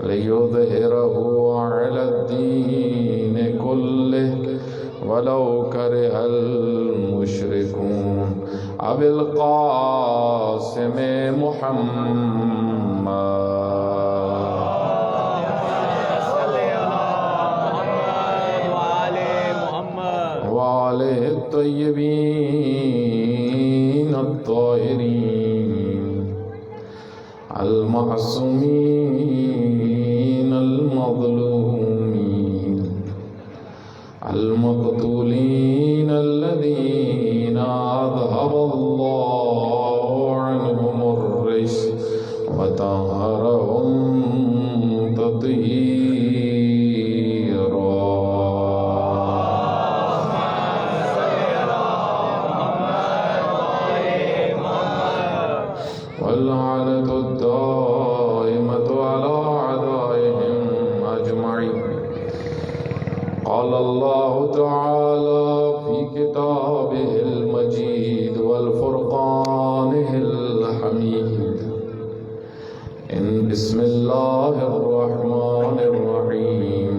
لِيُظْهِرَهُ عَلَى الدِّينِ كُلِّهِ وَلَوْ كَرِهَ الْمُشْرِكُونَ أَبِي الْقَاسِمِ مُحَمَّدٍ وآله الطيبين الطاهرين المعصومين المظلومين المقتولين الذين أذهب الله عنهم الرجس وطهرهم تطهيرا. واللعنة الدائمة على أعدائهم أجمعين. قال الله تعالى في كتابه المجيد والفرقانه الحميد: بسم الله الرحمن الرحيم.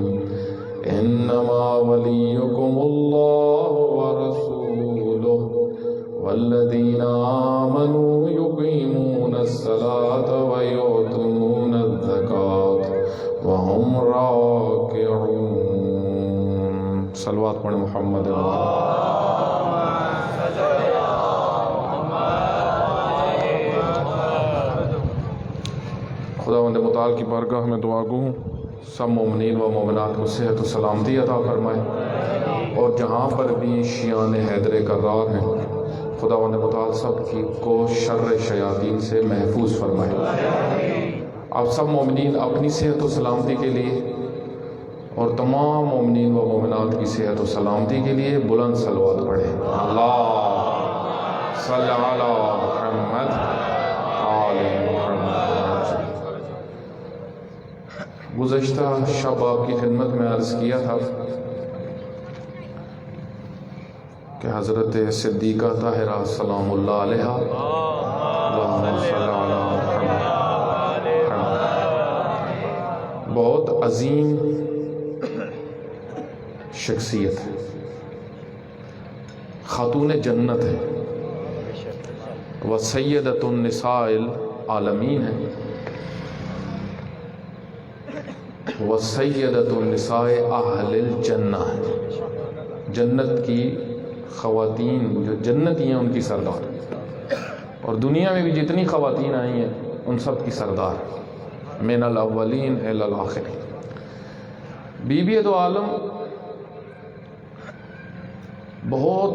إنما وليكم الله ورسوله والذين آمنوا يقيمون الصلاة ويؤتون الزكاة وهم راكعون. صلوات پڑھیں محمد خداوند متعال کی بارگاہ میں دعا گو سب مومنین و مومنات کو صحت و سلامتی عطا فرمائے، اور جہاں پر بھی شیعان حیدر کرار ہیں خداوند متعال سب کی کو شر شیاطین سے محفوظ فرمائے۔ آپ سب مومنین اپنی صحت و سلامتی کے لیے اور تمام مومنین و مومنات کی صحت و سلامتی کے لیے بلند صلوات پڑھیں۔ اللہ صلی علی محمد آل محمد۔ گزشتہ شب آپ کی خدمت میں عرض کیا تھا کہ حضرت صدیقہ طاہرہ سلام اللہ علیہا اللہم صلی علی محمد بہت عظیم شخصیت ہے، خاتون جنت ہے، وہ سیدۃ النساء العالمین ہے، وہ سیدۃ النساء اہل الجنہ ہے، جنت کی خواتین جو جنتی ہیں ان کی سردار، اور دنیا میں بھی جتنی خواتین آئی ہیں ان سب کی سردار، من الاولین الی الاخرین۔ بی بی دو عالم بہت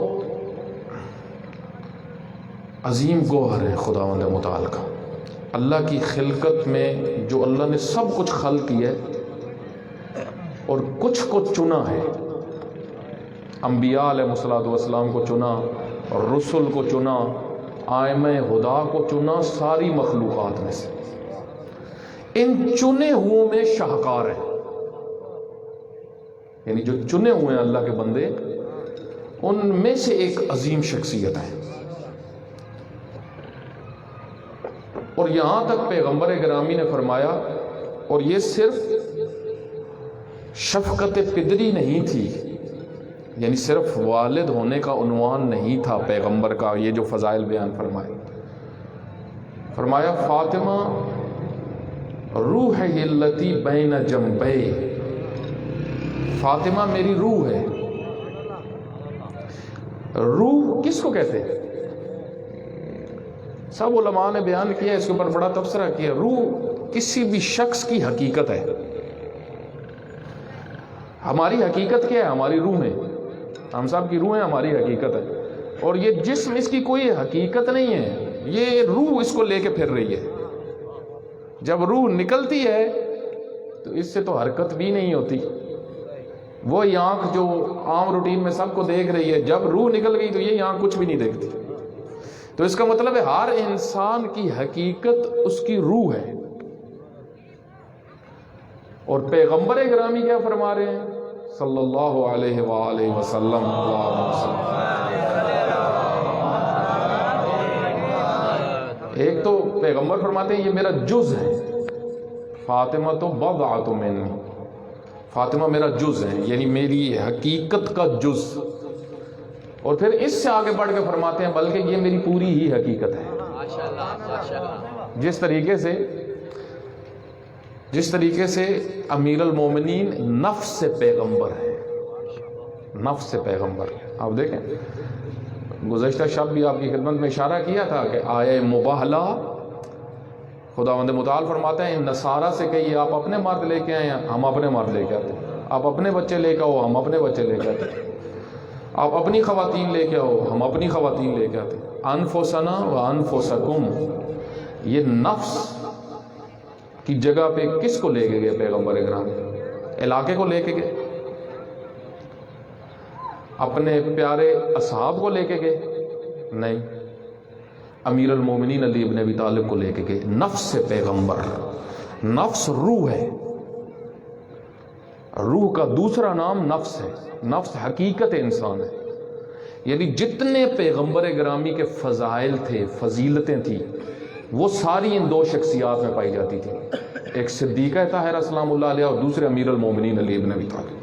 عظیم گوہر ہے خداوند متعال کا۔ اللہ کی خلقت میں جو اللہ نے سب کچھ خلق کیا ہے اور کچھ کو چنا ہے، انبیاء علیہ السلام کو چنا اور رسل کو چنا، آئمہ خدا کو چنا، ساری مخلوقات میں سے ان چنے ہوئے میں شاہکار ہے، یعنی جو چنے ہوئے ہیں اللہ کے بندے ان میں سے ایک عظیم شخصیت ہے۔ اور یہاں تک پیغمبر گرامی نے فرمایا، اور یہ صرف شفقت پدری نہیں تھی، یعنی صرف والد ہونے کا عنوان نہیں تھا پیغمبر کا، یہ جو فضائل بیان فرمایا فاطمہ روح التی بین جنبی، فاطمہ میری روح ہے۔ روح کس کو کہتے ہیں؟ سب علماء نے بیان کیا، اس کے اوپر بڑا تبصرہ کیا۔ روح کسی بھی شخص کی حقیقت ہے۔ ہماری حقیقت کیا ہے؟ ہماری روح ہے، ہم سب کی روح ہے، ہماری حقیقت ہے، اور یہ جسم اس کی کوئی حقیقت نہیں ہے، یہ روح اس کو لے کے پھر رہی ہے۔ جب روح نکلتی ہے تو اس سے تو حرکت بھی نہیں ہوتی، وہی آنکھ جو عام روٹین میں سب کو دیکھ رہی ہے، جب روح نکل گئی تو یہ آنکھ کچھ بھی نہیں دیکھتی۔ تو اس کا مطلب ہے ہر انسان کی حقیقت اس کی روح ہے۔ اور پیغمبر گرامی کیا فرما رہے ہیں صلی اللہ علیہ وآلہ وسلم؟ ایک تو پیغمبر فرماتے ہیں یہ میرا جز ہے، فاطمہ تو بضعۃ منی، فاطمہ میرا جز ہے، یعنی میری حقیقت کا جز۔ اور پھر اس سے آگے بڑھ کے فرماتے ہیں بلکہ یہ میری پوری ہی حقیقت ہے۔ جس طریقے سے امیر المومنین نفس سے پیغمبر ہے، نفس سے پیغمبر۔ آپ دیکھیں گزشتہ شب بھی آپ کی خدمت میں اشارہ کیا تھا کہ آیہ مباہلہ خداوند متعال فرماتے ہیں نصارہ سے کہیے آپ اپنے مرد لے کے آئیں، ہم اپنے مرد لے کے آتے ہیں، آپ اپنے بچے لے کے آؤ، ہم اپنے بچے لے کے آتے ہیں، آپ اپنی خواتین لے کے آؤ، ہم اپنی خواتین لے کے آتے ہیں۔ انفسنا و انفسکم، یہ نفس کی جگہ پہ کس کو لے کے گئے پیغمبر اکرام؟ علاقے کو لے کے گئے؟ اپنے پیارے اصحاب کو لے کے گئے؟ نہیں، امیر المومنین علی ابن ابی طالب کو لے کے گئے۔ نفس سے پیغمبر، نفس روح ہے، روح کا دوسرا نام نفس ہے، نفس حقیقت انسان ہے، یعنی جتنے پیغمبر گرامی کے فضائل تھے، فضیلتیں تھیں، وہ ساری ان دو شخصیات میں پائی جاتی تھی، ایک صدیقہ طاہرہ سلام اللہ علیہ اور دوسرے امیر المومنین علی ابن ابی طالب۔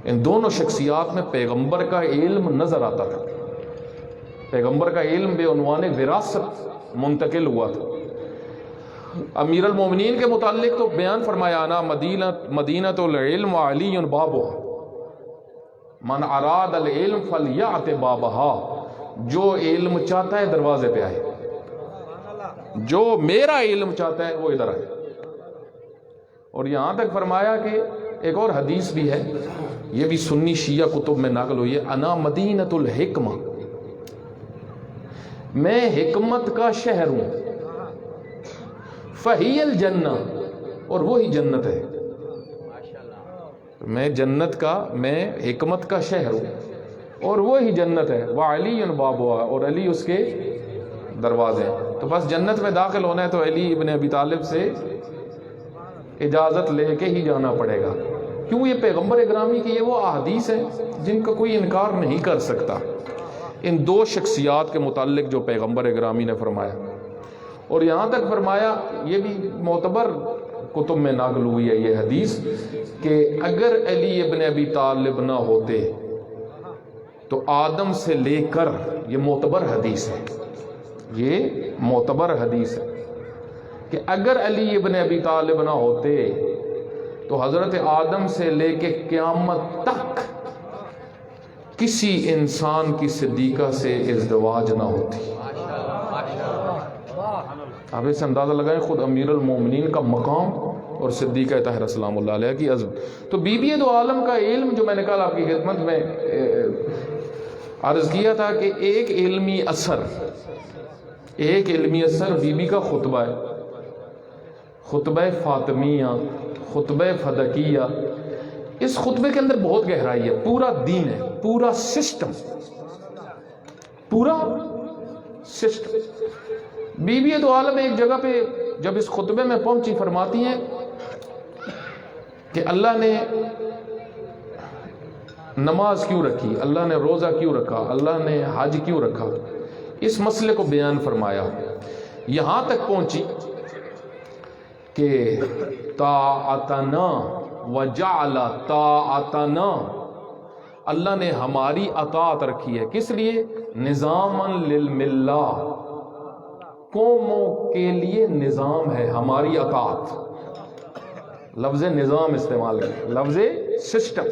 ان دونوں شخصیات میں پیغمبر کا علم نظر آتا تھا، پیغمبر کا علم بے عنوان وراثت منتقل ہوا تھا۔ امیر المومنین کے متعلق تو بیان فرمایا انا مدینۃ العلم وعلی بابھا، من اراد العلم فلیأت بابھا، جو علم چاہتا ہے دروازے پہ آئے، جو میرا علم چاہتا ہے وہ ادھر آئے۔ اور یہاں تک فرمایا کہ ایک اور حدیث بھی ہے، یہ بھی سنی شیعہ کتب میں نقل ہوئی ہے، انا مدینۃ الحکمہ، میں حکمت کا شہر ہوں، فہی الجنہ، اور وہی جنت ہے۔ میں جنت کا، میں حکمت کا شہر ہوں اور وہی جنت ہے، وعلی بابھا، اور علی اس کے دروازے ہیں۔ تو بس جنت میں داخل ہونا ہے تو علی ابن ابی طالب سے اجازت لے کے ہی جانا پڑے گا، کیوں؟ یہ پیغمبر اکرامی کی یہ وہ احادیث ہیں جن کا کوئی انکار نہیں کر سکتا، ان دو شخصیات کے متعلق جو پیغمبر اکرامی نے فرمایا۔ اور یہاں تک فرمایا، یہ بھی معتبر کتب میں نقل ہوئی ہے یہ حدیث، کہ اگر علی ابن ابی طالب نہ ہوتے تو آدم سے لے کر، یہ معتبر حدیث ہے، یہ معتبر حدیث ہے کہ اگر علی ابن ابی طالب نہ ہوتے تو حضرت آدم سے لے کے قیامت تک کسی انسان کی صدیقہ سے ازدواج نہ ہوتی۔ آپ اس سے اندازہ لگائیں خود امیر المومنین کا مقام اور صدیقہ طاہرہ سلام اللہ علیہ کی عزم۔ تو بی بی دو عالم کا علم جو میں نے کل آپ کی خدمت میں عرض کیا تھا کہ ایک علمی اثر بی بی کا خطبہ ہے، خطبہ فاطمیہ، خطبہ فدکیہ۔ اس خطبے کے اندر بہت گہرائی ہے، پورا دین ہے، پورا سسٹم۔ بی بی دو عالم ایک جگہ پہ جب اس خطبے میں پہنچی فرماتی ہیں کہ اللہ نے نماز کیوں رکھی، اللہ نے روزہ کیوں رکھا، اللہ نے حج کیوں رکھا، اس مسئلے کو بیان فرمایا۔ یہاں تک پہنچی کہ طاعتنا وجعل طاعتنا، اللہ نے ہماری اطاعت رکھی ہے، کس لیے؟ نظاماً للملہ، قوموں کے لیے نظام ہے ہماری اطاعت۔ لفظ نظام استعمال ہے، لفظ سسٹم،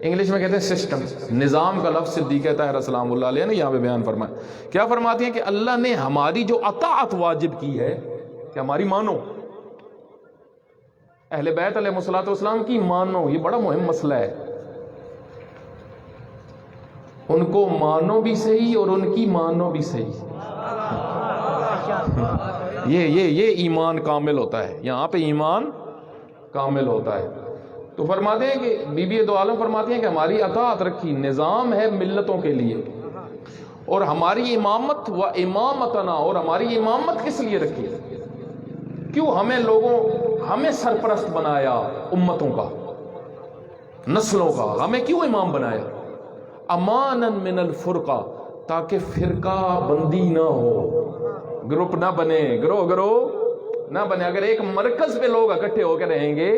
انگلش میں کہتے ہیں سسٹم۔ نظام کا لفظ صدیقہ طاہرہ سلام اللہ علیہ نے یہاں پہ بیان فرمایا۔ کیا فرماتی ہیں کہ اللہ نے ہماری جو اطاعت واجب کی ہے کہ ہماری مانو، اہل بیت علیہ الصلوۃ والسلام کی مانو، یہ بڑا مہم مسئلہ ہے، ان کو مانو بھی صحیح اور ان کی مانو بھی صحیح۔ یہ ایمان کامل ہوتا ہے، یہاں پہ ایمان کامل ہوتا ہے۔ تو فرماتے ہیں کہ بی بی دو عالم فرماتی ہیں کہ ہماری اطاعت رکھی، نظام ہے ملتوں کے لیے، اور ہماری امامت و امامتنا، اور ہماری امامت کس لیے رکھی ہے؟ کیوں ہمیں سرپرست بنایا امتوں کا، نسلوں کا، ہمیں کیوں امام بنایا؟ امانا من الفرقہ، تاکہ فرقہ بندی نہ ہو، گروپ نہ بنے، گروہ نہ بنے. اگر ایک مرکز پہ لوگ اکٹھے ہو کے رہیں گے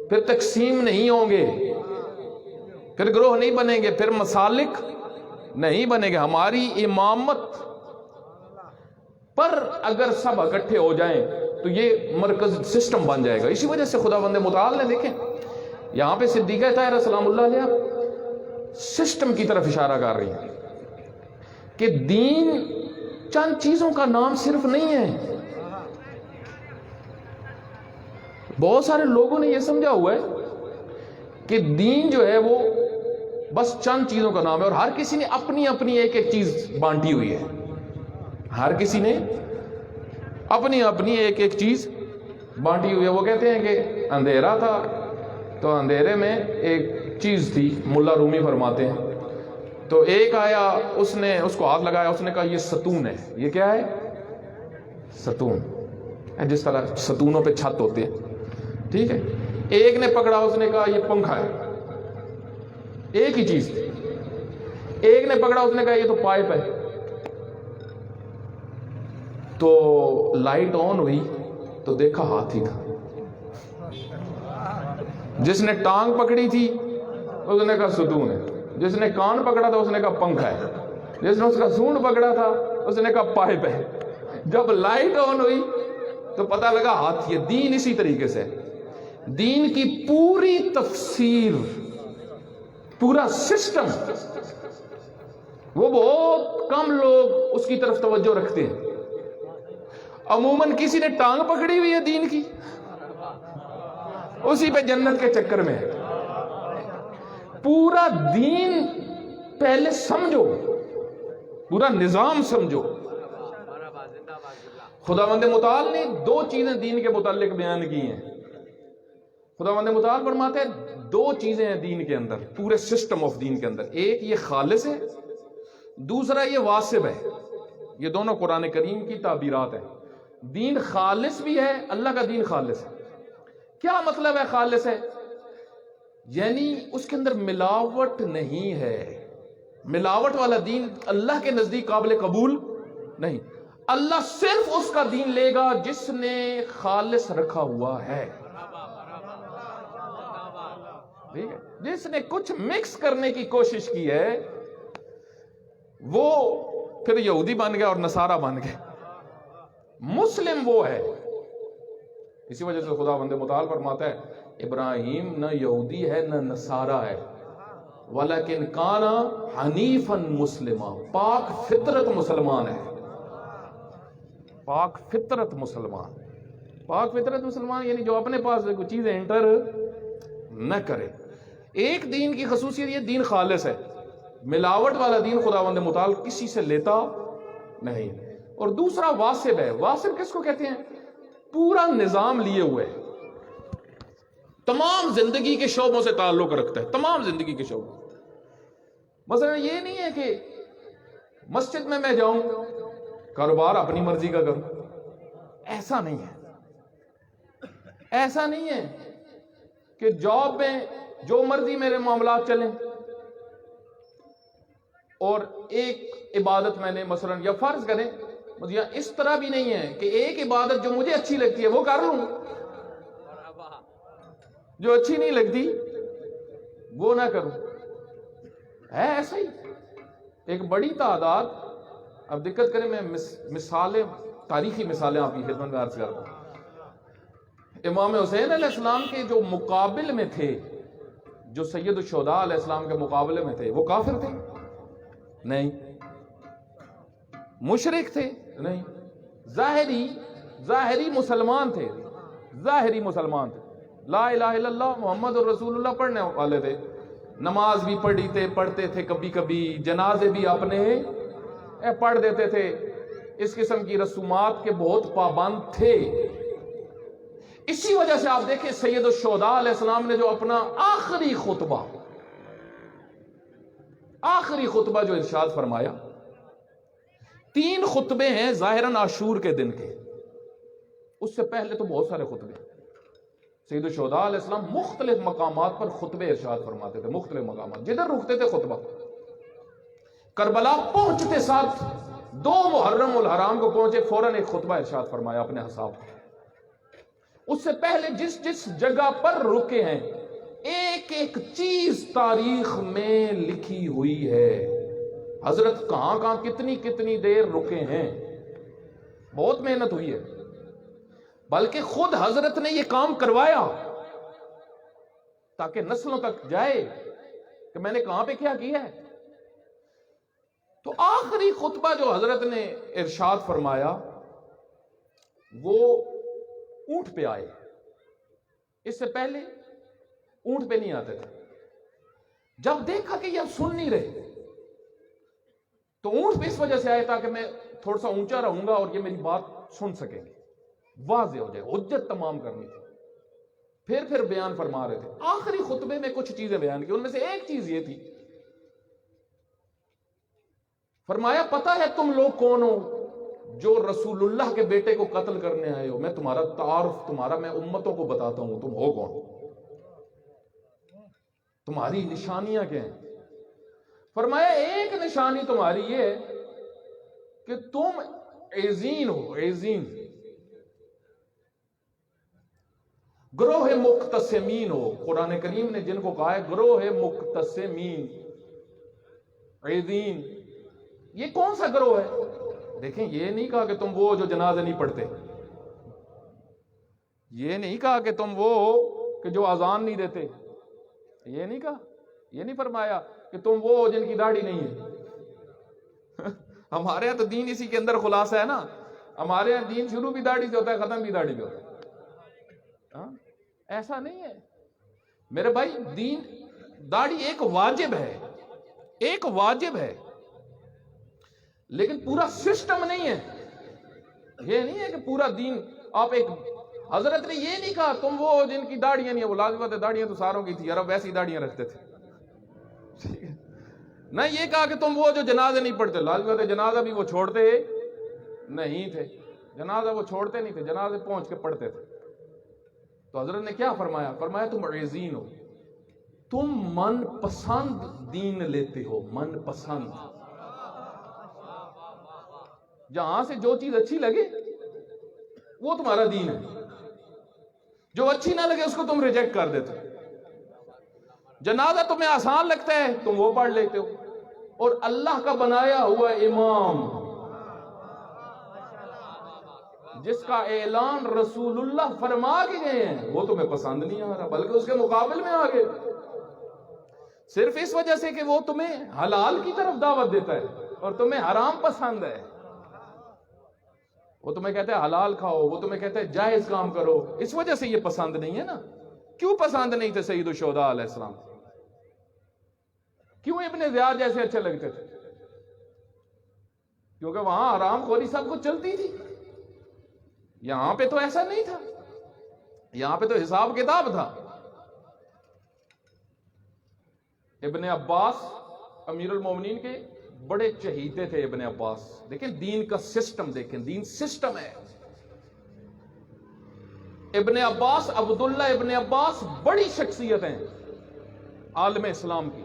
پھر تقسیم نہیں ہوں گے, پھر گروہ نہیں بنیں گے, پھر مسالک نہیں بنے گے. ہماری امامت پر اگر سب اکٹھے ہو جائیں تو یہ مرکز سسٹم بن جائے گا. اسی وجہ سے خداوند متعال نے دیکھیں یہاں پہ صدیقہ طاہرہ سلام اللہ علیہ سسٹم کی طرف اشارہ کر رہی ہیں کہ دین چند چیزوں کا نام صرف نہیں ہے. بہت سارے لوگوں نے یہ سمجھا ہوا ہے کہ دین جو ہے وہ بس چند چیزوں کا نام ہے, اور ہر کسی نے اپنی اپنی ایک ایک چیز بانٹی ہوئی ہے. ہر کسی نے اپنی اپنی ایک ایک چیز بانٹی ہوئی ہے. وہ کہتے ہیں کہ اندھیرا تھا تو اندھیرے میں ایک چیز تھی, ملا رومی فرماتے ہیں, تو ایک آیا, اس نے اس کو ہاتھ لگایا, اس نے کہا یہ ستون ہے. یہ کیا ہے؟ ستون. جس طرح ستونوں پہ چھت ہوتے ہیں, ٹھیک ہے. ایک نے پکڑا, اس نے کہا یہ پنکھا ہے. ایک ہی چیز تھی. ایک نے پکڑا, اس نے کہا یہ تو پائپ ہے. تو لائٹ آن ہوئی تو دیکھا ہاتھی تھا. جس نے ٹانگ پکڑی تھی اس نے کہا ستون ہے. جس نے کان پکڑا تھا اس نے کہا پنکھا ہے. جس نے اس کا سونڈ پکڑا تھا اس نے کہا پائپ ہے. جب لائٹ آن ہوئی تو پتہ لگا ہاتھی ہے. دین اسی طریقے سے, دین کی پوری تفسیر, پورا سسٹم, وہ بہت کم لوگ اس کی طرف توجہ رکھتے ہیں. عموماً کسی نے ٹانگ پکڑی ہوئی ہے دین کی, اسی پہ جنت کے چکر میں ہے. پورا دین پہلے سمجھو, پورا نظام سمجھو. خداوند متعال نے دو چیزیں دین کے متعلق بیان کی ہیں. خداوند متعال فرماتے ہیں دو چیزیں ہیں دین کے اندر, پورے سسٹم آف دین کے اندر. ایک یہ خالص ہے, دوسرا یہ واسب ہے. یہ دونوں قرآن کریم کی تعبیرات ہیں. دین خالص بھی ہے, اللہ کا دین خالص ہے. کیا مطلب ہے خالص ہے؟ یعنی اس کے اندر ملاوٹ نہیں ہے. ملاوٹ والا دین اللہ کے نزدیک قابل قبول نہیں. اللہ صرف اس کا دین لے گا جس نے خالص رکھا ہوا ہے. ٹھیک ہے, جس نے کچھ مکس کرنے کی کوشش کی ہے وہ پھر یہودی بن گیا اور نصارہ بن گیا. مسلم وہ ہے. اسی وجہ سے خداوند متعال فرماتا ہے ابراہیم نہ یہودی ہے نہ نصارہ ہے, ولیکن کان حنیفا مسلما, پاک فطرت مسلمان ہے. پاک فطرت مسلمان. پاک فطرت مسلمان یعنی جو اپنے پاس کوئی چیزیں انٹر نہ کرے. ایک دین کی خصوصیت یہ دین خالص ہے. ملاوٹ والا دین خداوند متعال کسی سے لیتا نہیں. اور دوسرا واسب ہے. واسب کس کو کہتے ہیں؟ پورا نظام لیے ہوئے, تمام زندگی کے شعبوں سے تعلق رکھتا ہے, تمام زندگی کے شعبوں. مثلا یہ نہیں ہے کہ مسجد میں جاؤں کاروبار اپنی مرضی کا کروں. ایسا نہیں ہے. ایسا نہیں ہے کہ جاب میں جو مرضی میرے معاملات چلیں, اور ایک عبادت میں نے مثلا, یا فرض کریں یا اس طرح بھی نہیں ہے کہ ایک عبادت جو مجھے اچھی لگتی ہے وہ کر لوں, جو اچھی نہیں لگتی وہ نہ کروں. ہے ایسا ہی ایک بڑی تعداد. اب دقت کریں, میں مثالیں, تاریخی مثالیں آپ کی خدمت میں عرض کرتا ہوں. امام حسین علیہ السلام کے جو مقابل میں تھے, جو سید الشہداء علیہ السلام کے مقابلے میں تھے, وہ کافر تھے؟ نہیں. مشرک تھے؟ نہیں. ظاہری مسلمان تھے. ظاہری مسلمان تھے, لا الہ الا اللہ محمد الرسول اللہ پڑھنے والے تھے, نماز بھی پڑھتے تھے, کبھی کبھی جنازے بھی اپنے پڑھ دیتے تھے. اس قسم کی رسومات کے بہت پابند تھے. اسی وجہ سے آپ دیکھیں سید الشہداء علیہ السلام نے جو اپنا آخری خطبہ جو ارشاد فرمایا, 3 خطبے ہیں ظاہراً عاشور کے دن کے, اس سے پہلے تو بہت سارے خطبے. سید الشہداء علیہ السلام مختلف مقامات پر خطبے ارشاد فرماتے تھے, مختلف مقامات, جدھر رکتے تھے خطبہ. کربلا پہنچتے ساتھ 2 محرم الحرام کو پہنچے، فوراً ایک خطبہ ارشاد فرمایا اپنے حساب پر۔ اس سے پہلے جس جس جگہ پر رکے ہیں ایک ایک چیز تاریخ میں لکھی ہوئی ہے۔ حضرت کہاں کہاں کتنی کتنی دیر رکے ہیں، بہت محنت ہوئی ہے، بلکہ خود حضرت نے یہ کام کروایا تاکہ نسلوں تک جائے کہ میں نے کہاں پہ کیا کیا ہے۔ تو آخری خطبہ جو حضرت نے ارشاد فرمایا وہ اونٹ پہ آئے، اس سے پہلے اونٹ پہ نہیں آتے تھے۔ جب دیکھا کہ یہ اب سن نہیں رہے تو اونٹ پہ اس وجہ سے آئے تاکہ میں تھوڑا سا اونچا رہوں گا اور یہ میری بات سن سکیں گے، واضح ہو جائے، حجت تمام کرنی تھی۔ پھر بیان فرما رہے تھے۔ آخری خطبے میں کچھ چیزیں بیان کی، ان میں سے ایک چیز یہ تھی، فرمایا پتہ ہے تم لوگ کون ہو جو رسول اللہ کے بیٹے کو قتل کرنے آئے ہو؟ میں تمہارا تعارف، تمہارا میں امتوں کو بتاتا ہوں تم ہو کون، تمہاری نشانیاں کیا ہیں۔ فرمایا ایک نشانی تمہاری یہ ہے کہ تم ایزین ہو، ایزین، گروہ مقتسمین ہو۔ قرآن کریم نے جن کو کہا ہے گروہ مقتسمین، ایزین، یہ کون سا گروہ ہے؟ دیکھیں یہ نہیں کہا کہ تم وہ جو جنازہ نہیں پڑھتے، یہ نہیں کہا کہ تم وہ کہ جو اذان نہیں دیتے، یہ نہیں کہا، یہ نہیں فرمایا کہ تم وہ جن کی داڑھی نہیں ہے۔ ہمارے یہاں تو دین اسی کے اندر خلاصہ ہے نا، ہمارے یہاں دین شروع بھی داڑھی سے ہوتا ہے، ختم بھی داڑھی سے ہوتا ہے۔ ایسا نہیں ہے میرے بھائی، دین داڑھی ایک واجب ہے، ایک واجب ہے، لیکن پورا سسٹم نہیں ہے۔ یہ نہیں ہے کہ پورا دین آپ ایک، حضرت نے یہ نہیں کہا تم وہ جن کی داڑیاں نہیں ہیں، وہ لازم بات ہے داڑیاں تو ساروں کی تھی، عرب ویسی داڑیاں رکھتے تھے، نہ یہ کہا کہ تم وہ جو جنازے نہیں پڑھتے، لازم بات ہے جنازہ بھی وہ چھوڑتے نہیں تھے، جنازہ وہ چھوڑتے نہیں تھے، جنازے پہنچ کے پڑھتے تھے۔ تو حضرت نے کیا فرمایا؟ فرمایا تم عزین ہو، تم من پسند دین لیتے ہو، من پسند، جہاں سے جو چیز اچھی لگے وہ تمہارا دین ہے، جو اچھی نہ لگے اس کو تم ریجیکٹ کر دیتے ہو۔ جنازہ تمہیں آسان لگتا ہے تم وہ پڑھ لیتے ہو، اور اللہ کا بنایا ہوا امام جس کا اعلان رسول اللہ فرما کے گئے ہیں وہ تمہیں پسند نہیں آ رہا، بلکہ اس کے مقابل میں آگے، صرف اس وجہ سے کہ وہ تمہیں حلال کی طرف دعوت دیتا ہے اور تمہیں حرام پسند ہے۔ وہ تمہیں کہتا ہے حلال کھاؤ، وہ تمہیں کہتا ہے جائز کام کرو، اس وجہ سے یہ پسند نہیں ہے نا۔ کیوں پسند نہیں تھے سید الشہداء علیہ السلام؟ کیوں ابن زیاد جیسے اچھے لگتے تھے؟ کیونکہ وہاں حرام خوری سب کچھ چلتی تھی، یہاں پہ تو ایسا نہیں تھا، یہاں پہ تو حساب کتاب تھا۔ ابن عباس امیر المومنین کے بڑے چہیتے تھے، ابن عباس، دیکھیں دین کا سسٹم، دیکھیں دین سسٹم ہے۔ ابن عباس، عبداللہ ابن عباس بڑی شخصیت ہیں عالم اسلام کی،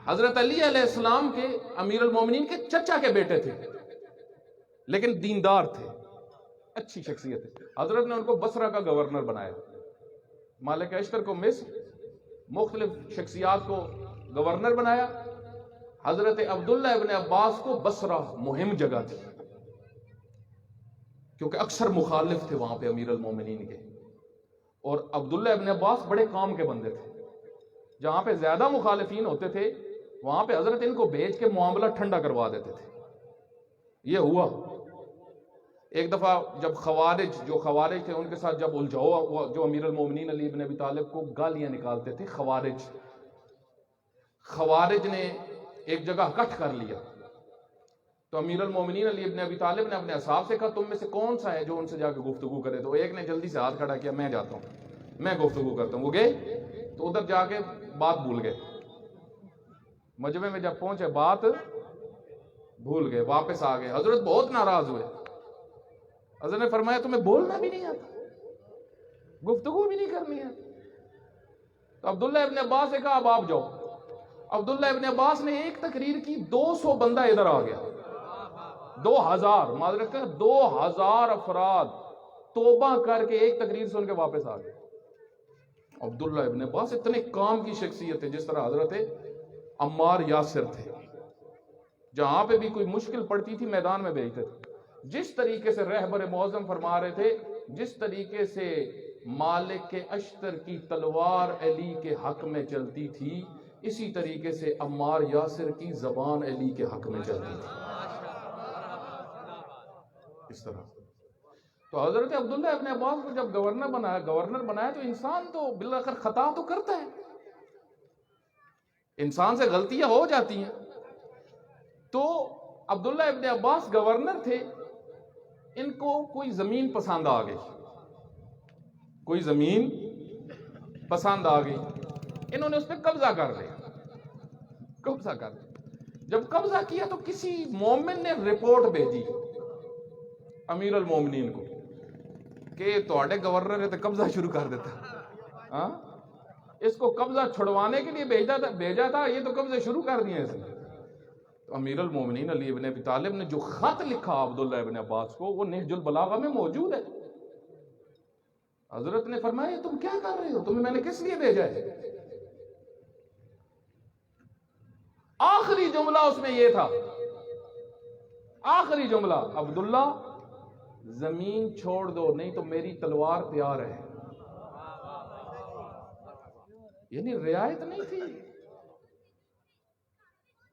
حضرت علی علیہ السلام کے، امیر المومنین کے چچا کے بیٹے تھے، لیکن دیندار تھے، اچھی شخصیت ہے۔ حضرت نے ان کو بصرہ کا گورنر بنایا، مالک اشتر کو مصر، مختلف شخصیات کو گورنر بنایا۔ حضرت عبداللہ ابن عباس کو بصرہ مہم جگہ تھی، کیونکہ اکثر مخالف تھے وہاں پہ امیر المومنین کے، اور عبداللہ ابن عباس بڑے کام کے بندے تھے۔ جہاں پہ زیادہ مخالفین ہوتے تھے وہاں پہ حضرت ان کو بھیج کے معاملہ ٹھنڈا کروا دیتے تھے۔ یہ ہوا ایک دفعہ جب جو خوارج تھے ان کے ساتھ جب الجھاؤ ہوا، جو امیر المومنین علی ابن ابی طالب کو گالیاں نکالتے تھے، خوارج نے ایک جگہ اکٹھ کر لیا، تو امیر المومنین علی ابن ابی طالب نے اپنے اصحاب سے کہا تم میں سے کون سا ہے جو ان سے جا کے گفتگو کرے؟ تو ایک نے جلدی سے ہاتھ کھڑا کیا، میں جاتا ہوں، میں گفتگو کرتا ہوں۔ وہ گئے تو ادھر جا کے بات بھول گئے، مجمع میں جب پہنچے بات بھول گئے، واپس آ گئے۔ حضرت بہت ناراض ہوئے، حضرت نے فرمایا تمہیں بولنا بھی نہیں آتا، گفتگو بھی نہیں کرنی ہے؟ تو عبداللہ ابن عباس نے کہا اب آپ جاؤ، عبداللہ ابن عباس نے ایک تقریر کی، 200 بندہ ادھر آ گیا، 2000 معذرت کر 2000 افراد توبہ کر کے ایک تقریر سن کے واپس آ گئے۔ عبداللہ ابن عباس اتنے کام کی شخصیت ہے، جس طرح حضرت عمار یاسر تھے، جہاں پہ بھی کوئی مشکل پڑتی تھی میدان میں بھیجتے تھے۔ جس طریقے سے رہبر معظم فرما رہے تھے، جس طریقے سے مالک کے اشتر کی تلوار علی کے حق میں چلتی تھی، اسی طریقے سے عمار یاسر کی زبان علی کے حق میں چلتی تھی، اس طرح۔ تو حضرت عبداللہ ابن عباس کو جب گورنر بنایا تو انسان تو بالآخر خطا تو کرتا ہے، انسان سے غلطیاں ہو جاتی ہیں۔ تو عبداللہ ابن عباس گورنر تھے، ان کو کوئی زمین پسند آ گئی، کوئی زمین پسند آ گئی، انہوں نے اس پہ قبضہ کر لیا، جب قبضہ کیا تو کسی مومن نے رپورٹ بھیجی امیر المومنین کو کہ تواڈے گورنر نے تو قبضہ شروع کر دیتا، اس کو قبضہ چھڑوانے کے لیے بھیجا تھا، یہ تو قبضے شروع کر دیے اس نے۔ تو امیر المومنین علی ابن ابی طالب نے جو خط لکھا عبداللہ ابن عباس کو، وہ نہج البلاغہ میں موجود ہے۔ حضرت نے فرمایا تم کیا کر رہے ہو، تمہیں میں نے کس لیے بھیجا ہے؟ آخری جملہ اس میں یہ تھا، آخری جملہ، عبداللہ زمین چھوڑ دو نہیں تو میری تلوار تیار ہے۔ یعنی رعایت نہیں تھی،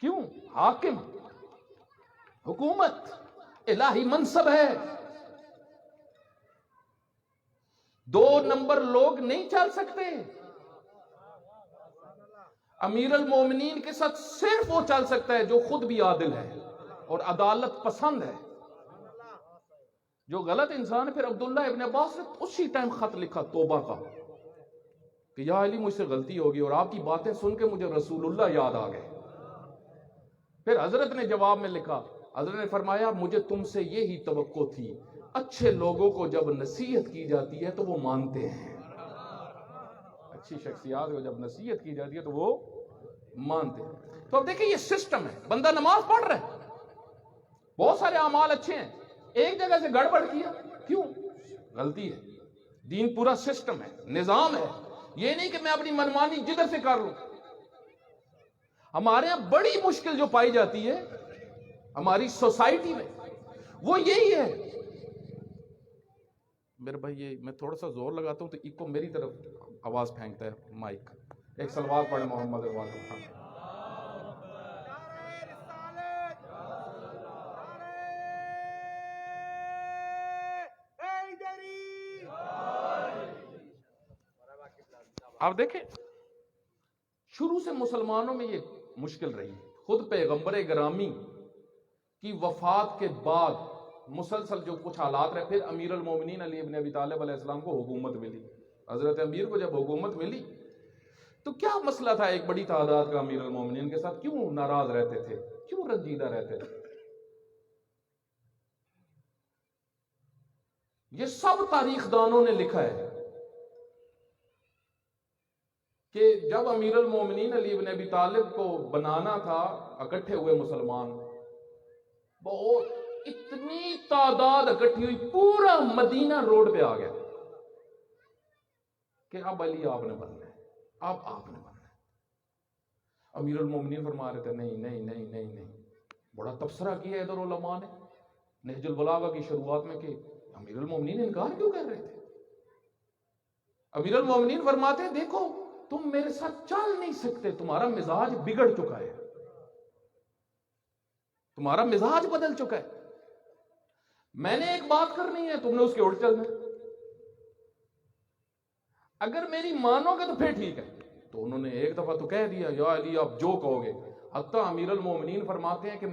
کیوں؟ حاکم، حکومت الہی منصب ہے، 2 نمبر لوگ نہیں چل سکتے۔ امیر المومنین کے ساتھ صرف وہ چل سکتا ہے جو خود بھی عادل ہے اور عدالت پسند ہے۔ جو غلط انسان ہے، پھر عبداللہ ابن عباس نے اسی ٹائم خط لکھا توبہ کا کہ یا علی مجھ سے غلطی ہوگی، اور آپ کی باتیں سن کے مجھے رسول اللہ یاد آ گئے۔ پھر حضرت نے جواب میں لکھا، حضرت نے فرمایا مجھے تم سے یہی توقع تھی، اچھے لوگوں کو جب نصیحت کی جاتی ہے تو وہ مانتے ہیں، اچھی شخصیات کو جب نصیحت کی جاتی ہے تو وہ مانتے ہیں۔ تو اب دیکھیں یہ سسٹم ہے، بندہ نماز پڑھ رہا ہے، بہت سارے اعمال اچھے ہیں، ایک جگہ سے گڑبڑ کیا، کیوں؟ غلطی ہے۔ دین پورا سسٹم ہے، نظام ہے، یہ نہیں کہ میں اپنی منمانی جدھر سے کر لوں۔ ہمارے یہاں بڑی مشکل جو پائی جاتی ہے ہماری سوسائٹی میں وہ یہی ہے۔ میرے بھائی یہ میں تھوڑا سا زور لگاتا ہوں تو ایکو میری طرف آواز پھینکتا ہے مائک۔ ایک سلوات پڑھے محمد اقبال کو۔ آپ دیکھیں شروع سے مسلمانوں میں یہ مشکل رہی، خود پیغمبر گرامی کی وفات کے بعد مسلسل جو کچھ حالات رہے، پھر امیر المومنین علی ابن ابی طالب علیہ السلام کو حکومت ملی۔ حضرت امیر کو جب حکومت ملی تو کیا مسئلہ تھا ایک بڑی تعداد کا امیر المومنین کے ساتھ؟ کیوں ناراض رہتے تھے، کیوں رنجیدہ رہتے تھے؟ یہ سب تاریخ دانوں نے لکھا ہے کہ جب امیر المومنین علی ابن ابی طالب کو بنانا تھا، اکٹھے ہوئے مسلمان، بہت اتنی تعداد اکٹھی ہوئی، پورا مدینہ روڈ پہ آ گیا کہ اب علی آپ نے بننا ہے، اب آپ نے بننا ہے۔ امیر المومنین فرما رہے تھے نہیں نہیں نہیں نہیں نہیں، بڑا تبصرہ کیا ادھر علماء نے نہج البلاغہ کی شروعات میں کہ امیر المومنین انکار کیوں کر رہے تھے؟ امیر المومنین فرماتے ہیں دیکھو تم میرے ساتھ چل نہیں سکتے، تمہارا مزاج بگڑ چکا ہے، تمہارا مزاج بدل چکا ہے، میں نے ایک بات کرنی ہے، تم نے اس کے الٹ چلنا ہے، اگر میری مانو گے تو پھر ٹھیک ہے۔ تو انہوں نے ایک دفعہ تو کہہ دیا یا علی آپ جو کہو گے۔ حتیٰ امیر المومنین فرماتے ہیں کہ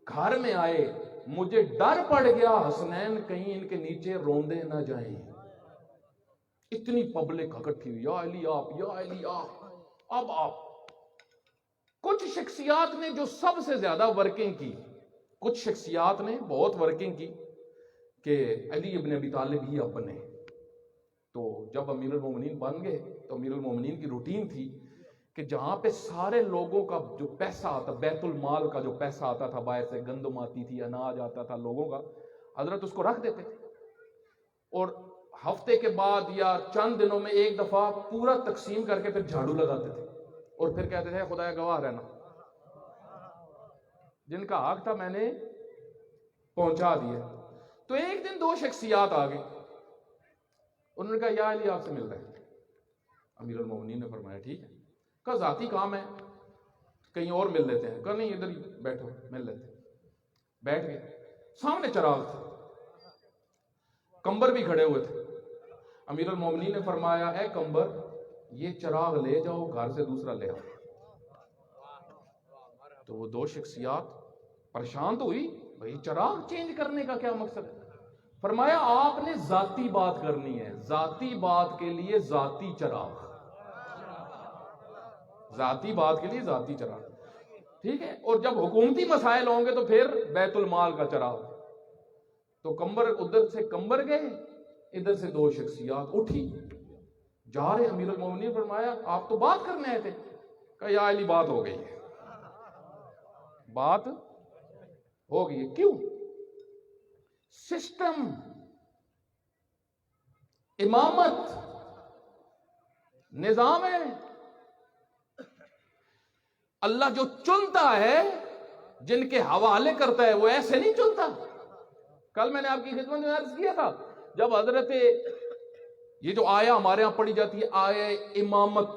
گھر میں آئے مجھے ڈر پڑ گیا حسنین کہیں ان کے نیچے روندے نہ جائیں، اتنی پبلک اکٹھی ہوئی، یا علی آپ، یا علی آپ، اب آپ۔ کچھ شخصیات نے جو سب سے زیادہ ورکنگ کی، کچھ شخصیات نے بہت ورکنگ کی کہ علی ابن ابی طالب ہی اب بنے۔ تو جب امیر المومنین بن گئے تو امیر المومنین کی روٹین تھی کہ جہاں پہ سارے لوگوں کا جو پیسہ آتا، بیت المال کا جو پیسہ آتا تھا، باہر سے گندم آتی تھی، اناج آتا تھا لوگوں کا، حضرت اس کو رکھ دیتے تھے اور ہفتے کے بعد یا چند دنوں میں ایک دفعہ پورا تقسیم کر کے پھر جھاڑو لگاتے تھے اور پھر کہتے تھے خدایا گواہ رہنا، جن کا حق تھا میں نے پہنچا دیا۔ تو ایک دن دو شخصیات آ گئے، انہوں نے کہا یا علی آپ سے مل رہے ہیں۔ امیر المومنین نے فرمایا ٹھیک ہے، کہا ذاتی کام ہے کہیں اور مل لیتے ہیں، کہا نہیں ادھر ہی بیٹھو مل لیتے ہیں۔ بیٹھ گئے، سامنے چراغ تھا، کمبر بھی کھڑے ہوئے تھے۔ امیر المومنین نے فرمایا اے کمبر یہ چراغ لے جاؤ گھر سے دوسرا لے آؤ۔ تو وہ دو شخصیات پریشان تو ہوئی، بھئی چراغ چینج کرنے کا کیا مقصد ہے؟ فرمایا آپ نے ذاتی بات کرنی ہے، ذاتی بات کے لیے ذاتی چراغ، ذاتی بات کے لیے ذاتی چراغ، ٹھیک ہے، اور جب حکومتی مسائل ہوں گے تو پھر بیت المال کا چراغ۔ تو کمبر ادھر سے کمبر گئے، ادھر سے دو شخصیات اٹھی جا رہے۔ امیر المومنین فرمایا آپ تو بات کرنے آئے تھے، کہا یا علی بات ہو گئی ہے، بات ہو گئی ہے۔ کیوں؟ سسٹم، امامت، نظام ہے۔ اللہ جو چنتا ہے، جن کے حوالے کرتا ہے، وہ ایسے نہیں چنتا۔ کل میں نے آپ کی خدمت میں عرض کیا تھا، جب حضرت یہ جو آیا ہمارے ہاں پڑھی جاتی ہے آیا امامت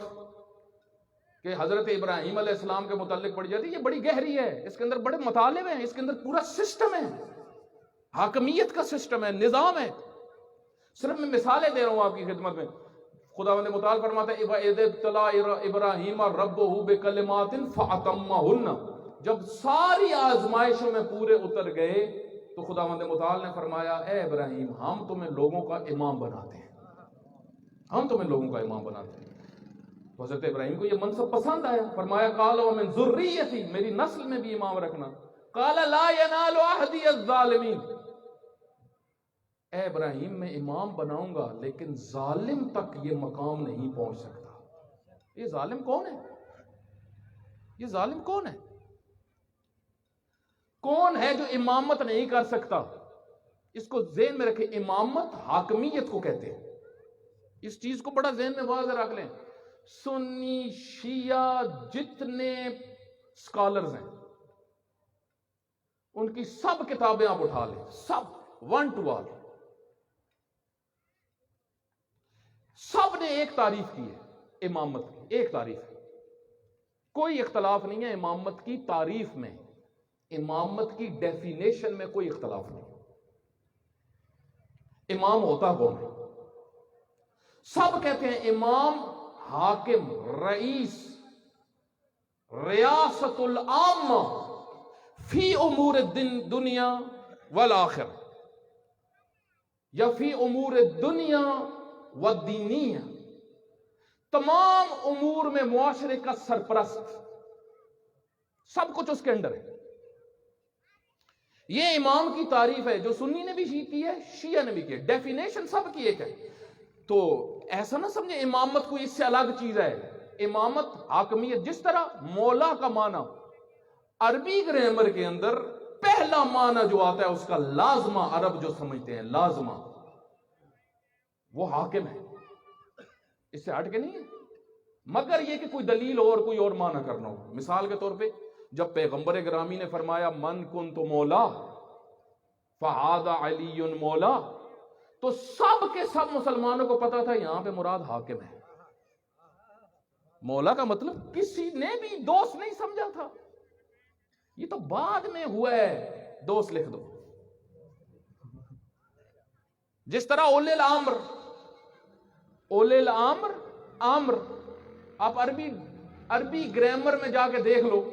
کہ حضرت ابراہیم علیہ السلام کے متعلق پڑھی جاتی ہے، یہ بڑی گہری ہے، اس کے اندر بڑے مطالب ہیں، اس کے اندر پورا سسٹم ہے، حاکمیت کا سسٹم ہے، نظام ہے۔ صرف میں مثالیں دے رہا ہوں آپ کی خدمت میں۔ خداوند متعال فرماتا ہے اِذ ابتلىٰ ابراہیم ربہ بکلمات فأتمہن، جب ساری آزمائشوں میں پورے اتر گئے تو خداوند متعال نے فرمایا اے ابراہیم ہم تمہیں لوگوں کا امام بناتے ہیں، ہم تمہیں لوگوں کا امام بناتے ہیں۔ تو حضرت ابراہیم کو یہ منصب پسند آیا، فرمایا قال ومن ذریتی، میری نسل میں بھی امام رکھنا۔ قال لا ینال عہدی الظالمین، اے ابراہیم میں امام بناؤں گا لیکن ظالم تک یہ مقام نہیں پہنچ سکتا۔ یہ ظالم کون ہے؟ یہ ظالم کون ہے؟ کون ہے جو امامت نہیں کر سکتا؟ اس کو ذہن میں رکھیں، امامت حاکمیت کو کہتے ہیں۔ اس چیز کو بڑا ذہن میں واضح رکھ لیں۔ سنی شیعہ جتنے سکالرز ہیں ان کی سب کتابیں آپ اٹھا لیں، سب ون ٹو آل، سب نے ایک تعریف کی ہے امامت کی، ایک تعریف ہے، کوئی اختلاف نہیں ہے امامت کی تعریف میں، امامت کی ڈیفینیشن میں کوئی اختلاف نہیں۔ امام ہوتا کون ہے؟ سب کہتے ہیں امام حاکم، رئیس، ریاست العامہ فی امور دنیا والآخرہ، یا فی امور دنیا والدینیہ، تمام امور میں معاشرے کا سرپرست، سب کچھ اس کے اندر ہے۔ یہ امام کی تعریف ہے جو سنی نے بھی کی ہے، شیعہ نے بھی کی ہے، ڈیفینیشن سب کی ایک ہے۔ تو ایسا نہ سمجھے امامت کوئی اس سے الگ چیز ہے۔ امامت حاکمیت، جس طرح مولا کا معنی عربی گرامر کے اندر پہلا معنی جو آتا ہے اس کا لازمہ، عرب جو سمجھتے ہیں لازمہ، وہ حاکم ہے، اس سے ہٹ کے نہیں ہے، مگر یہ کہ کوئی دلیل اور کوئی اور معنی کرنا ہو۔ مثال کے طور پہ جب پیغمبر گرامی نے فرمایا من کنت مولا فہذا علی مولا، تو سب کے سب مسلمانوں کو پتا تھا یہاں پہ مراد حاکم ہے۔ مولا کا مطلب کسی نے بھی دوست نہیں سمجھا تھا، یہ تو بعد میں ہوا ہے، دوست لکھ دو۔ جس طرح اولی الامر، اولی الامر امر، آپ عربی گرامر میں جا کے دیکھ لو،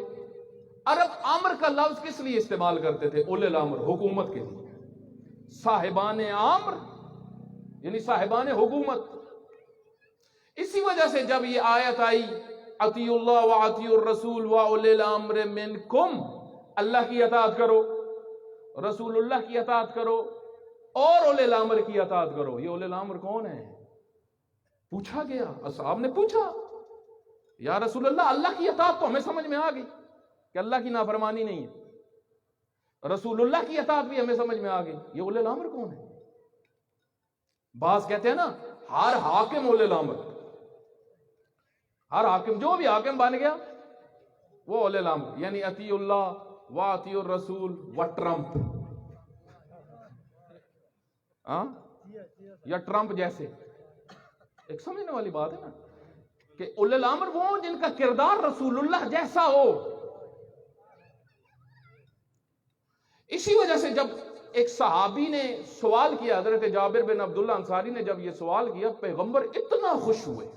عرب امر کا لفظ کس لیے استعمال کرتے تھے؟ اولی الامر، حکومت کے لیے، صاحبان امر یعنی صاحبان حکومت۔ اسی وجہ سے جب یہ آیت آئی اطیعوا اللہ واطیعوا الرسول واولی الامر منکم، اللہ کی اطاعت کرو، رسول اللہ کی اطاعت کرو اور اولی الامر کی اطاعت کرو۔ یہ اولی الامر کون ہے؟ پوچھا گیا، اصحاب نے پوچھا یا رسول اللہ اللہ کی اطاعت تو ہمیں سمجھ میں آ گئی کہ اللہ کی نافرمانی نہیں ہے، رسول اللہ کی اطاعت بھی ہمیں سمجھ میں آ گئی، یہ اولی الامر کون ہے؟ بعض کہتے ہیں نا ہر حاکم اولی الامر، ہر حاکم جو بھی حاکم بن گیا وہ اولی الامر، یعنی اطیع اللہ و اطیع الرسول و ٹرمپ، یا ٹرمپ جیسے، ایک سمجھنے والی بات ہے نا کہ اولی الامر وہ جن کا کردار رسول اللہ جیسا ہو۔ اسی وجہ سے جب ایک صحابی نے سوال کیا، حضرت جابر بن عبداللہ انصاری نے جب یہ سوال کیا، پیغمبر اتنا خوش ہوئے،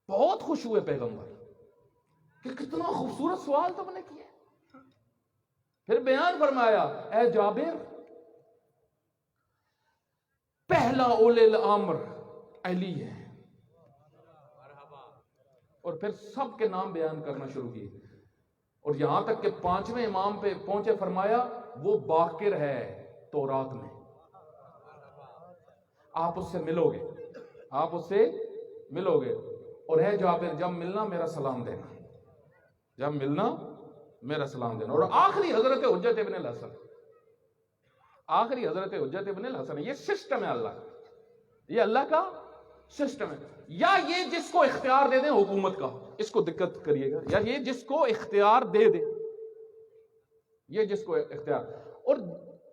بہت خوش ہوئے پیغمبر کہ کتنا خوبصورت سوال تم نے کیا۔ پھر بیان فرمایا، اے جابر، پہلا اولی الامر علی ہے، اور پھر سب کے نام بیان کرنا شروع کیے، اور یہاں تک کہ 5ویں امام پہ پہنچے، فرمایا وہ باقر ہے تورات میں، آپ اس سے ملو گے، آپ اس سے ملو گے، اور ہے جابر جب ملنا میرا سلام دینا، جب ملنا میرا سلام دینا۔ اور آخری حضرت حجت ابن الحسن، آخری حضرت حجت ابن الحسن، یہ سسٹم ہے اللہ کا، یہ اللہ کا سسٹم ہے۔ یا یہ جس کو اختیار دے دیں حکومت کا، اس کو دقت کریے گا، یا یہ جس کو اختیار دے دے، یہ جس کو اختیار، اور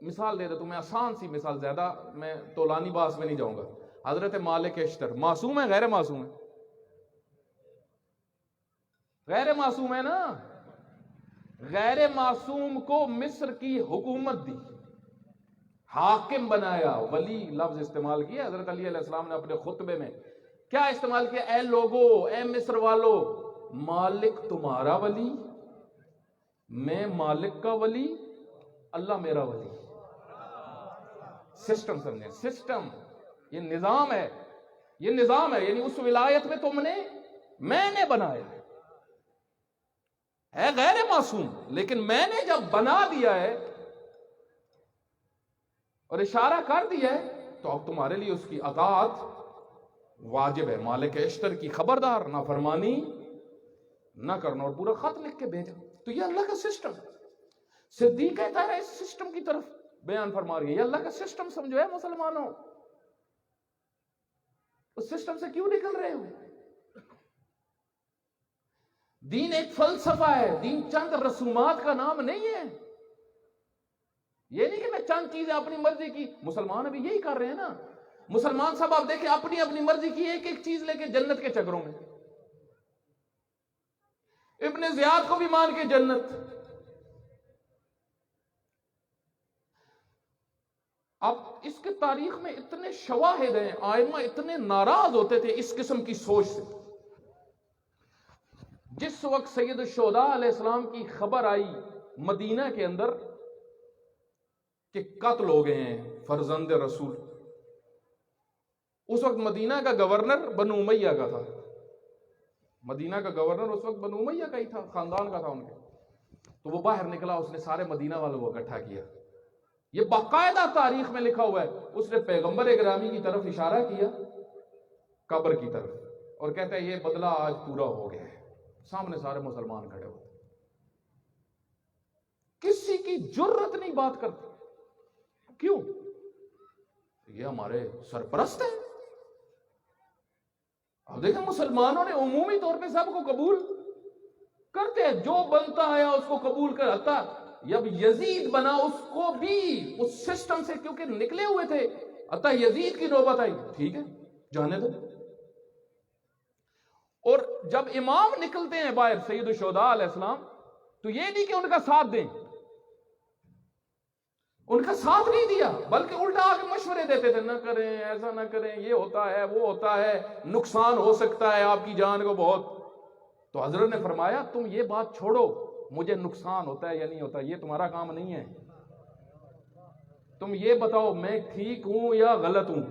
مثال دے دے تو میں آسان سی مثال، زیادہ میں طولانی باس میں نہیں جاؤں گا، حضرت مالک اشتر معصوم ہے غیر معصوم ہے؟ غیر معصوم ہے نا، غیر معصوم کو مصر کی حکومت دی، حاکم بنایا، ولی لفظ استعمال کیا حضرت علی علیہ السلام نے اپنے خطبے میں، کیا استعمال کیا؟ اے لوگو، اے مصر والو، مالک تمہارا ولی، میں مالک کا ولی، اللہ میرا ولی۔ سسٹم سمجھیں، سسٹم، یہ نظام ہے، یہ نظام ہے، یعنی اس ولایت میں تم نے، میں نے بنایا ہے غیر معصوم، لیکن میں نے جب بنا دیا ہے اور اشارہ کر دیا ہے تو اب تمہارے لیے اس کی اطاعت واجب ہے۔ مالک اشتر کی خبردار، نافرمانی نہ کرنا، اور پورا خط لکھ کے بھیجا۔ تو یہ اللہ کا سسٹم ہے۔ صدیق کہتا ہے اس سسٹم کی طرف بیان فرما رہی ہے، یہ اللہ کا سسٹم سمجھو ہے مسلمانوں، اس سسٹم سے کیوں نکل رہے ہو؟ دین ایک فلسفہ ہے، دین چند رسومات کا نام نہیں ہے، یہ نہیں کہ میں چند چیزیں اپنی مرضی کی، مسلمان ابھی یہی کر رہے ہیں نا، مسلمان سب آپ دیکھیں اپنی اپنی مرضی کی ایک ایک چیز لے کے جنت کے چکروں میں، ابن زیاد کو بھی مان کے جنت۔ اب اس کے تاریخ میں اتنے شواہد ہیں، آئمہ اتنے ناراض ہوتے تھے اس قسم کی سوچ سے۔ جس وقت سید الشہداء علیہ السلام کی خبر آئی مدینہ کے اندر کہ قتل ہو گئے ہیں فرزند رسول، اس وقت مدینہ کا گورنر بنو امیہ کا تھا، مدینہ کا گورنر اس وقت بنو امیہ کا ہی تھا، خاندان کا تھا ان کے، تو وہ باہر نکلا، اس نے سارے مدینہ والوں کو اکٹھا کیا، یہ باقاعدہ تاریخ میں لکھا ہوا ہے، اس نے پیغمبر اکرامی کی طرف اشارہ کیا، قبر کی طرف، اور کہتا ہے یہ بدلہ آج پورا ہو گیا ہے، سامنے سارے مسلمان کھڑے ہوتے، کسی کی جرت نہیں بات کرتے، کیوں؟ یہ ہمارے سرپرست ہیں۔ اب دیکھیں مسلمانوں نے عمومی طور پہ سب کو قبول کرتے ہیں، جو بنتا ہے اس کو قبول کرتا، جب یزید بنا اس کو بھی اس سسٹم سے کیونکہ نکلے ہوئے تھے، عطا یزید کی نوبت آئی، ٹھیک ہے جانے دو، اور جب امام نکلتے ہیں باہر سید الشہداء علیہ السلام، تو یہ نہیں کہ ان کا ساتھ دیں، ان کا ساتھ نہیں دیا، بلکہ الٹا آگے مشورے دیتے تھے، نہ کریں، ایسا نہ کریں، یہ ہوتا ہے وہ ہوتا ہے، نقصان ہو سکتا ہے آپ کی جان کو بہت۔ تو حضرت نے فرمایا تم یہ بات چھوڑو، مجھے نقصان ہوتا ہے یا نہیں ہوتا یہ تمہارا کام نہیں ہے، تم یہ بتاؤ میں ٹھیک ہوں یا غلط ہوں۔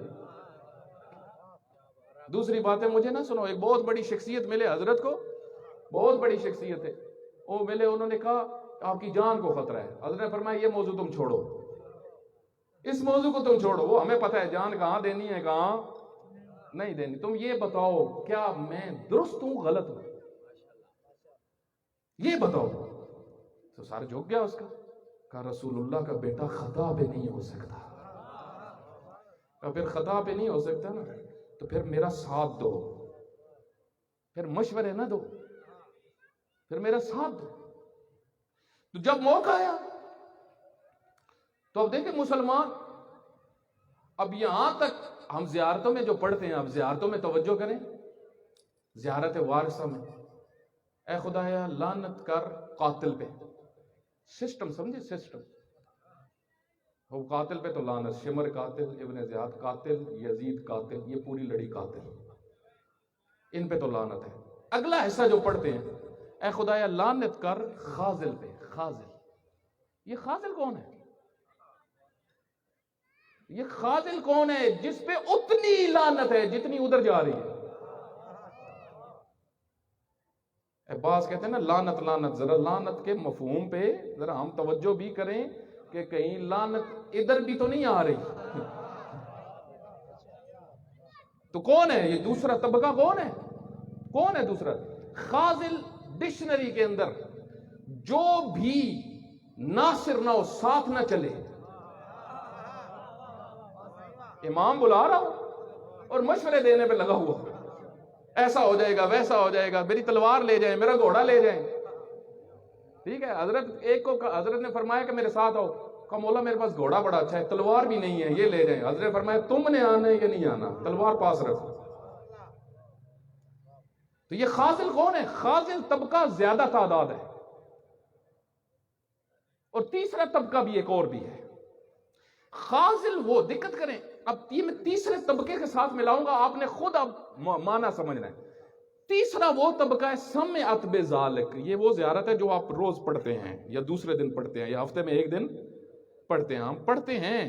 دوسری بات ہے مجھے نہ سنو، ایک بہت بڑی شخصیت ملے حضرت کو، بہت بڑی شخصیت ہے، وہ ملے، انہوں نے کہا آپ کی جان کو خطرہ ہے، حضرت نے فرمایا یہ موضوع تم چھوڑو، اس موضوع کو تم چھوڑو، وہ ہمیں پتہ ہے جان کہاں دینی ہے کہاں نہیں دینی. تم یہ بتاؤ کیا میں درست ہوں غلط ہوں, یہ بتاؤ. تو سارا جھک گیا اس کا. کہا رسول اللہ کا بیٹا خطا پہ نہیں ہو سکتا. کہا پھر خطا پہ نہیں ہو سکتا نا, تو پھر میرا ساتھ دو, پھر مشورے نہ دو, پھر میرا ساتھ دو. تو جب موقع آیا تو اب دیکھیں مسلمان, اب یہاں تک ہم زیارتوں میں جو پڑھتے ہیں, اب زیارتوں میں توجہ کریں. زیارت وارثہ میں اے خدایا لعنت کر قاتل پہ. سسٹم سمجھے, سسٹم. وہ قاتل پہ تو لعنت, شمر قاتل, ابن زیاد قاتل, یزید قاتل, یہ پوری لڑی قاتل, ان پہ تو لعنت ہے. اگلا حصہ جو پڑھتے ہیں اے خدایا لعنت کر خازل پہ. خازل, یہ خازل کون ہے؟ یہ خازل کون ہے جس پہ اتنی لعنت ہے جتنی ادھر جا رہی ہے. بعض کہتے ہیں نا لعنت لعنت, ذرا لعنت کے مفہوم پہ ذرا ہم توجہ بھی کریں کہ کہیں لعنت ادھر بھی تو نہیں آ رہی. تو کون ہے یہ دوسرا طبقہ؟ کون ہے, کون ہے دوسرا؟ خازل ڈکشنری کے اندر جو بھی ناصر نہ ہو, ساتھ نہ چلے. امام بلا رہا ہو اور مشورے دینے پہ لگا ہوا, ایسا ہو جائے گا ویسا ہو جائے گا, میری تلوار لے جائیں, میرا گھوڑا لے جائیں. ٹھیک ہے, حضرت ایک کو حضرت نے فرمایا کہ میرے ساتھ آؤ. کہا مولا میرے پاس گھوڑا بڑا اچھا ہے, تلوار بھی نہیں ہے, یہ لے جائیں. حضرت نے فرمایا تم نے آنا ہے یا نہیں آنا, تلوار پاس رکھو. تو یہ خازل کون ہے؟ خازل طبقہ زیادہ تعداد ہے. اور تیسرا طبقہ بھی ایک اور بھی ہے. خازل وہ, دقت کریں, اب یہ میں تیسرے طبقے کے ساتھ ملاؤں گا, آپ نے خود اب معنی سمجھنا ہے. تیسرا وہ طبقہ ہے سمعت بذالک. یہ وہ زیارت ہے جو آپ روز پڑھتے ہیں یا دوسرے دن پڑھتے ہیں یا ہفتے میں ایک دن پڑھتے ہیں. ہم پڑھتے ہیں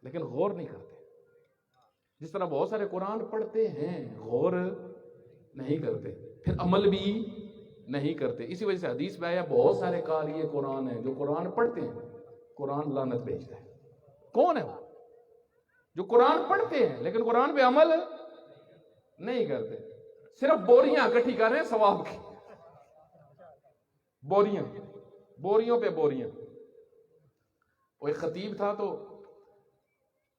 لیکن غور نہیں کرتے. جس طرح بہت سارے قرآن پڑھتے ہیں غور نہیں کرتے, پھر عمل بھی نہیں کرتے. اسی وجہ سے حدیث میں آیا بہت سارے قاری قرآن ہیں جو قرآن پڑھتے ہیں, قرآن لعنت بھیجتا ہے. کون ہے وہ جو قرآن پڑھتے ہیں لیکن قرآن پہ عمل نہیں کرتے, صرف بوریاں اکٹھی کر رہے ہیں ثواب کی. بوریاں, بوریوں پہ بوریاں. وہ ایک خطیب تھا تو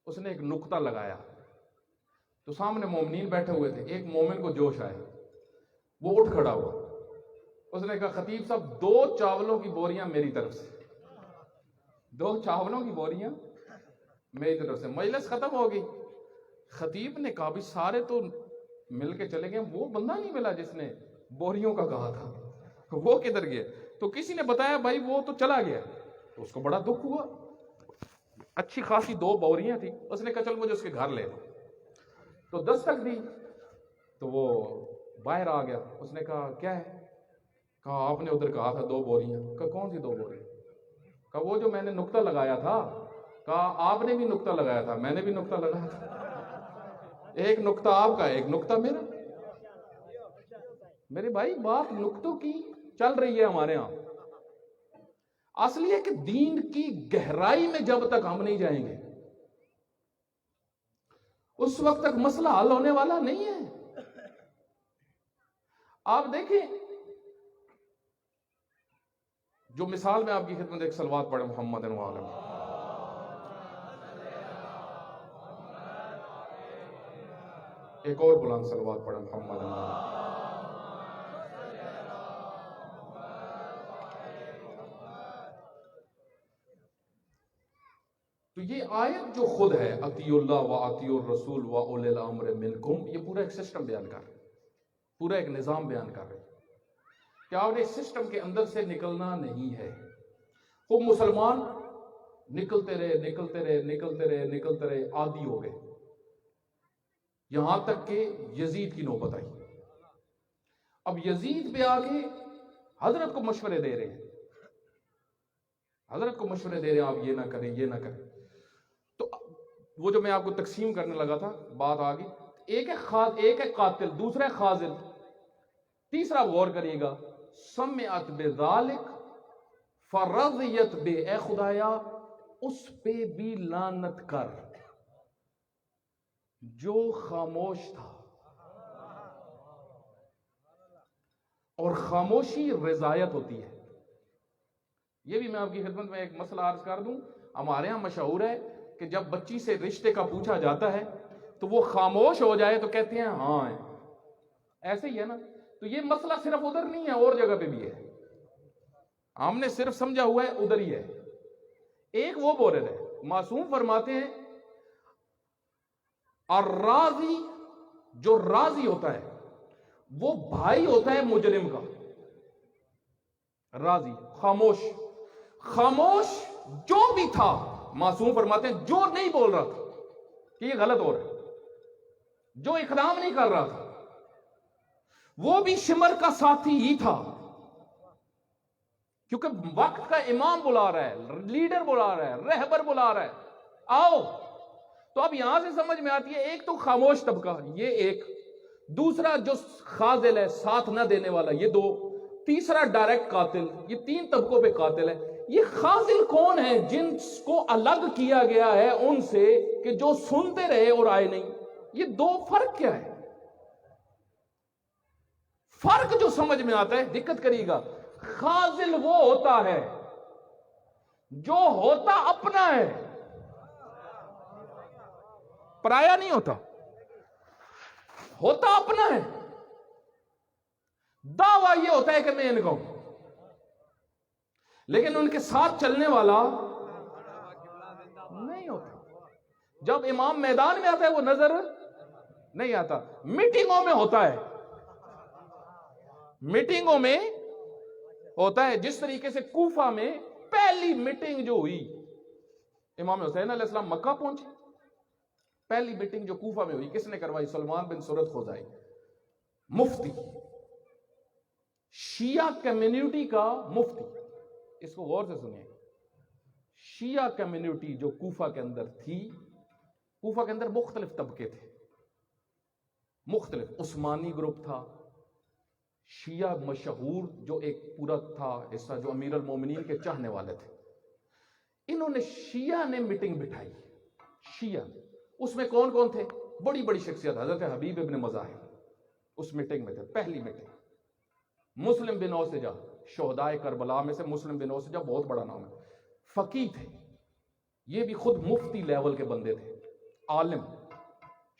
اس نے ایک نقطہ لگایا, تو سامنے مومنین بیٹھے ہوئے تھے. ایک مومن کو جوش آیا, وہ اٹھ کھڑا ہوا. اس نے کہا خطیب صاحب 2 چاولوں کی بوریاں میری طرف سے, 2 چاولوں کی بوریاں میری طرف سے. مجلس ختم ہو گئی. خطیب نے کہا بھی سارے تو مل کے چلے گئے, وہ بندہ نہیں ملا جس نے بوریوں کا کہا تھا, وہ کدھر گیا؟ تو کسی نے بتایا بھائی وہ تو چلا گیا. تو اس کو بڑا دکھ ہوا. اچھی خاصی 2 بوریاں تھی. اس نے کہا چل مجھے اس کے گھر لے. تو دستک دی تو وہ باہر آ گیا. اس نے کہا کیا ہے؟ کہا آپ نے ادھر کہا تھا 2 بوریاں. کہا کون سی 2 بوریاں؟ کہا وہ جو میں نے نقطہ لگایا تھا. کہا آپ نے بھی نقطہ لگایا تھا, میں نے بھی نقطہ لگایا تھا. ایک نقطہ آپ کا, ایک نقطہ میرا. میرے بھائی بات نقطوں کی چل رہی ہے ہمارے ہاں. اصل یہ کہ دین کی گہرائی میں جب تک ہم نہیں جائیں گے اس وقت تک مسئلہ حل ہونے والا نہیں ہے. آپ دیکھیں جو مثال میں آپ کی خدمت ایک صلوات پڑھے محمد وعلم. ایک اور بلند صلوات پڑھے محمد وعلم. تو یہ آیت جو خود ہے اطیعوا اللہ و اطیعوا الرسول و اولی الامر منکم, یہ پورا ایک سسٹم بیان کر رہے ہیں, پورا ایک نظام بیان کر رہے ہیں کہ آپ نے اس سسٹم کے اندر سے نکلنا نہیں ہے. وہ مسلمان نکلتے رہے نکلتے رہے نکلتے رہے نکلتے رہے, عادی ہو گئے, یہاں تک کہ یزید کی نوبت آئی. اب یزید پہ آگے حضرت کو مشورے دے رہے ہیں, حضرت کو مشورے دے رہے ہیں آپ یہ نہ کریں یہ نہ کریں. تو وہ جو میں آپ کو تقسیم کرنے لگا تھا بات آگے, ایک ہے قاتل, دوسرا ہے خازل, تیسرا غور کریے گا سمعت بذالک فرضیت بے, اے خدایا اس پہ بھی لعنت کر. جو خاموش تھا، اور خاموشی رضایت ہوتی ہے. یہ بھی میں آپ کی خدمت میں ایک مسئلہ عرض کر دوں. ہمارے ہاں مشہور ہے کہ جب بچی سے رشتے کا پوچھا جاتا ہے تو وہ خاموش ہو جائے تو کہتے ہیں ہاں ہے. ایسے ہی ہے نا. تو یہ مسئلہ صرف ادھر نہیں ہے، اور جگہ پہ بھی ہے. ہم نے صرف سمجھا ہوا ہے ادھر ہی ہے. ایک وہ بول رہے ہیں، معصوم فرماتے ہیں الراضی، جو راضی ہوتا ہے وہ بھائی ہوتا ہے مجرم کا. راضی، خاموش. خاموش جو بھی تھا، معصوم فرماتے ہیں جو نہیں بول رہا تھا کہ یہ غلط ہو رہا ہے، جو اقدام نہیں کر رہا تھا، وہ بھی شمر کا ساتھی ہی تھا. کیونکہ وقت کا امام بلا رہا ہے، لیڈر بلا رہا ہے، رہبر بلا رہا ہے، آؤ. تو اب یہاں سے سمجھ میں آتی ہے ایک تو خاموش طبقہ، یہ ایک. دوسرا جو خاذل ہے، ساتھ نہ دینے والا، یہ دو. تیسرا ڈائریکٹ قاتل. یہ تین طبقوں پہ قاتل ہے. یہ خاذل کون ہے جن کو الگ کیا گیا ہے ان سے کہ جو سنتے رہے اور آئے نہیں؟ یہ دو فرق کیا ہے؟ فرق جو سمجھ میں آتا ہے، دقت کریے گا. خاذل وہ ہوتا ہے جو ہوتا اپنا ہے، پرایا نہیں ہوتا، ہوتا اپنا ہے. دعویٰ یہ ہوتا ہے کہ میں ان کا ہوں، لیکن ان کے ساتھ چلنے والا نہیں ہوتا. جب امام میدان میں آتا ہے وہ نظر نہیں آتا. میٹنگوں میں ہوتا ہے، میٹنگوں میں ہوتا ہے. جس طریقے سے کوفہ میں پہلی میٹنگ جو ہوئی، امام حسین علیہ السلام مکہ پہنچے، پہلی میٹنگ جو کوفہ میں ہوئی کس نے کروائی؟ سلمان بن سورت خزائی، مفتی، شیعہ کمیونٹی کا مفتی. اس کو غور سے سنیے. شیعہ کمیونٹی جو کوفہ کے اندر تھی، کوفہ کے اندر مختلف طبقے تھے، مختلف. عثمانی گروپ تھا، شیعہ مشہور جو ایک پورا تھا حصہ جو امیر المومنین کے چاہنے والے تھے. انہوں نے شیعہ نے میٹنگ بٹھائی. شیعہ اس میں کون کون تھے؟ بڑی بڑی شخصیت. حضرت حبیب ابن مظاہر اس میٹنگ میں تھے، پہلی میٹنگ. مسلم بن اوسجہ، شہدائے کربلا میں سے مسلم بن اوسجہ بہت بڑا نام ہے. فقیہ تھے، یہ بھی خود مفتی لیول کے بندے تھے، عالم،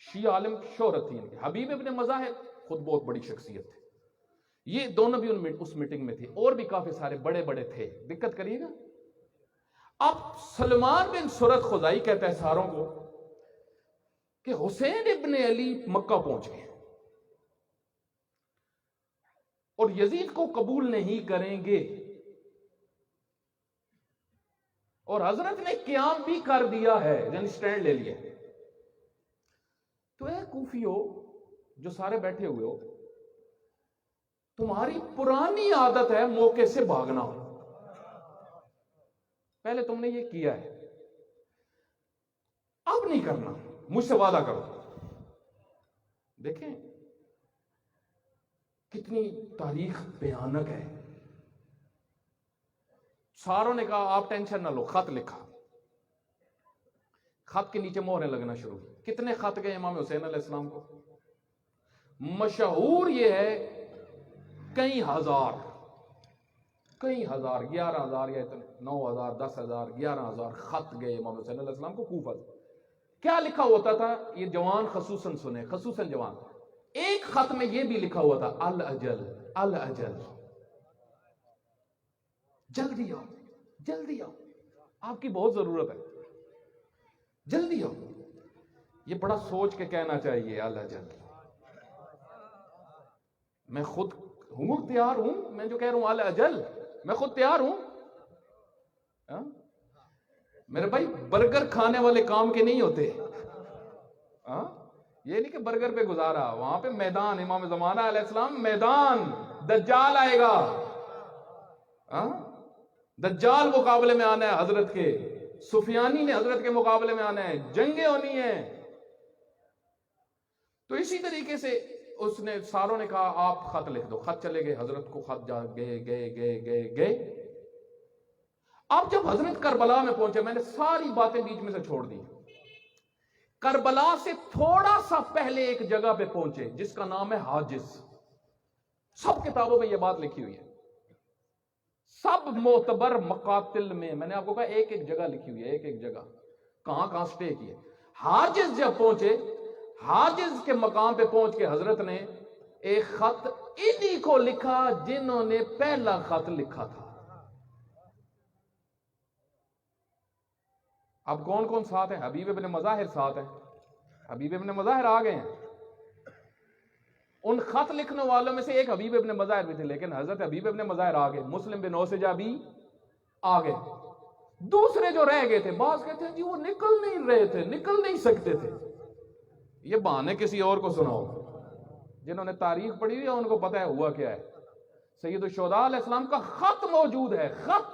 شیعہ عالم شہرت تھی ان کی. حبیب ابن مظاہر خود بہت بڑی شخصیت تھے. یہ دونوں بھی اس میٹنگ میں تھے، اور بھی کافی سارے بڑے بڑے تھے. دقت کریے گا. اب سلمان بن سورت خزائی کہتا ہے ساروں کو کہ حسین ابن علی مکہ پہنچ گئے اور یزید کو قبول نہیں کریں گے، اور حضرت نے قیام بھی کر دیا ہے، یعنی سٹینڈ لے لیا. تو اے کوفیو جو سارے بیٹھے ہوئے ہو، تمہاری پرانی عادت ہے موقع سے بھاگنا. پہلے تم نے یہ کیا ہے، اب نہیں کرنا، مجھ سے وعدہ کرو. دیکھیں کتنی تاریخ بھیانک ہے. ساروں نے کہا آپ ٹینشن نہ لو. خط لکھا، خط کے نیچے مہریں لگنا شروع. کتنے خط گئے امام حسین علیہ السلام کو؟ مشہور یہ ہے کئی ہزار، 11,000 یا 9,000 10,000 11,000 خط گئے امام حسین علیہ السلام کو کوفہ سے. کیا لکھا ہوتا تھا؟ یہ جوان خصوصاً سنیں، خصوصاً جوان. ایک خط میں یہ بھی لکھا ہوا تھا الاجل، الاجل، جلدی آؤ، جلدی آؤ، آپ کی بہت ضرورت ہے، جلدی آؤ. یہ بڑا سوچ کے کہنا چاہیے الاجل. میں خود ہوں تیار ہوں، میں جو کہہ رہا ہوں الاجل، میں خود تیار ہوں. میرے بھائی برگر کھانے والے کام کے نہیں ہوتے. یہ نہیں کہ برگر پہ گزارا، وہاں پہ میدان. امام زمانہ علیہ السلام میدان، دجال آئے گا، دجال مقابلے میں آنا ہے حضرت کے، سفیانی نے حضرت کے مقابلے میں آنا ہے، جنگیں ہونی ہیں. تو اسی طریقے سے اس نے ساروں نے کہا آپ خط لکھ دو. خط چلے گئے، حضرت کو خط جا گئے. اب جب حضرت کربلا میں پہنچے، میں نے ساری باتیں بیچ میں سے چھوڑ دی. کربلا سے تھوڑا سا پہلے ایک جگہ پہ پہنچے جس کا نام ہے حاجز. سب کتابوں میں یہ بات لکھی ہوئی ہے, سب معتبر مقاتل میں نے آپ کو کہا ایک ایک جگہ لکھی ہوئی ہے, ایک ایک جگہ کہاں کہاں سٹے کی ہے. حاجز جب پہنچے, حاجز کے مقام پہ پہنچ کے حضرت نے ایک خط انہی کو لکھا جنہوں نے پہلا خط لکھا تھا. اب کون کون ساتھ ہیں؟ حبیب ابن مظاہر ساتھ ہیں, حبیب ابن مظاہر آ گئے ہیں. ان خط لکھنے والوں میں سے ایک حبیب ابن مظاہر بھی تھے, لیکن حضرت حبیب ابن مظاہر آ گئے. مسلم بن اوسجہ بھی آ گئے. دوسرے جو رہ گئے تھے, بعض کہتے ہیں جی وہ نکل نہیں رہے تھے, نکل نہیں سکتے تھے. یہ بہانے کسی اور کو سناؤ, جنہوں نے تاریخ پڑھی ہوئی ہے ان کو پتہ ہے ہوا کیا ہے. سید الشہداء علیہ السلام کا خط موجود ہے, خط.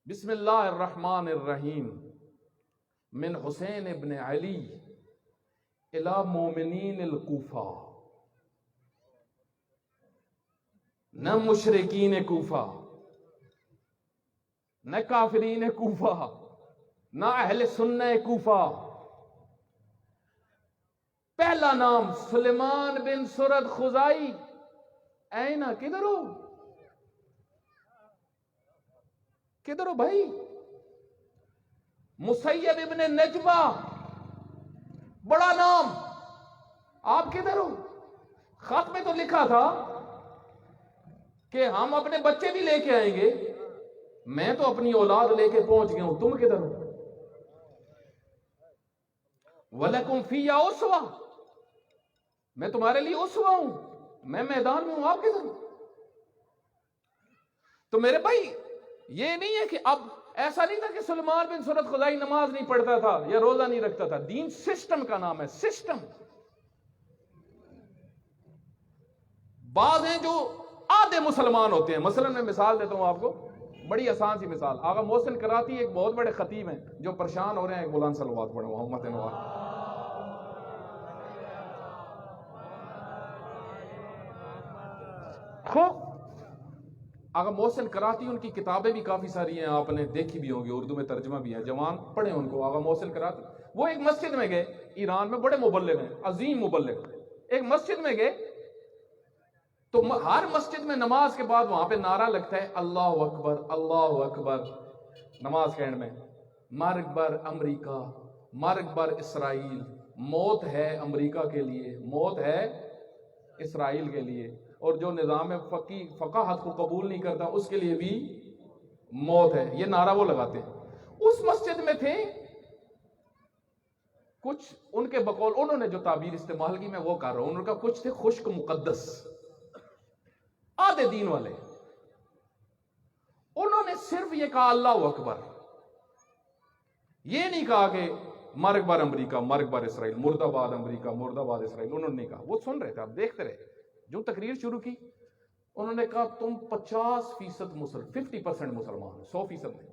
بسم اللہ الرحمن الرحیم من حسین ابن علی الى مومنین الکوفہ. نہ مشرکین کوفہ, نہ کافرین کوفہ, نہ اہل سنہ کوفہ. پہلا نام سلیمان بن سرد خزائی. اینا کدھر ہو, کدھر ہو بھائی؟ مسیب ابن نجبہ, بڑا نام, آپ کدھر ہو؟ خط میں تو لکھا تھا کہ ہم اپنے بچے بھی لے کے آئیں گے, میں تو اپنی اولاد لے کے پہنچ گیا ہوں, تم کدھر ہو؟ وَلَكُمْ فِيَّا أُسْوَةٌ, میں تمہارے لیے اسوہ ہوں, میں میدان میں ہوں, آپ کدھر ہو؟ تو میرے بھائی یہ نہیں ہے کہ اب ایسا نہیں تھا کہ سلیمان بن سرد خزائی نماز نہیں پڑھتا تھا یا روزہ نہیں رکھتا تھا. دین سسٹم کا نام ہے, سسٹم. بعض ہیں جو آدھے مسلمان ہوتے ہیں. مثلا میں مثال دیتا ہوں آپ کو, بڑی آسان سی مثال. آغا محسن کراتی ایک بہت بڑے خطیب ہیں جو پریشان ہو رہے ہیں, ایک بلند صلوات پڑھو محمد نواز. خوب آغا محسن کراتی, ان کی کتابیں بھی کافی ساری ہیں, آپ نے دیکھی بھی ہوں گی, اردو میں ترجمہ بھی ہے, جوان پڑھیں ان کو. آغا محسن کراتی وہ ایک مسجد میں گئے, ایران میں بڑے مبلغ ہیں, عظیم مبلغ. ایک مسجد میں گئے تو ہر مسجد میں نماز کے بعد وہاں پہ نعرہ لگتا ہے اللہ اکبر اللہ اکبر. نماز کے اینڈ میں مرگ بر امریکہ, مرگ بر اسرائیل, موت ہے امریکہ کے لیے, موت ہے اسرائیل کے لیے, اور جو نظام فقاہت کو قبول نہیں کرتا اس کے لیے بھی موت ہے. یہ نعرہ وہ لگاتے ہیں. اس مسجد میں تھے کچھ, ان کے بقول انہوں نے جو تعبیر استعمال کی میں وہ کر رہا ہوں, ان کا کچھ تھے خشک مقدس, آدھے دین والے. انہوں نے صرف یہ کہا اللہ اکبر, یہ نہیں کہا کہ مرگ بر امریکہ, مرگ بر اسرائیل, مرد آباد امریکہ, مرد آباد اسرائیل. انہوں نے نہیں کہا, وہ سن رہے تھے, آپ دیکھتے رہے. جو تقریر شروع کی انہوں نے کہا تم 50% مسلم, 50% مسلمان, 100% نہیں.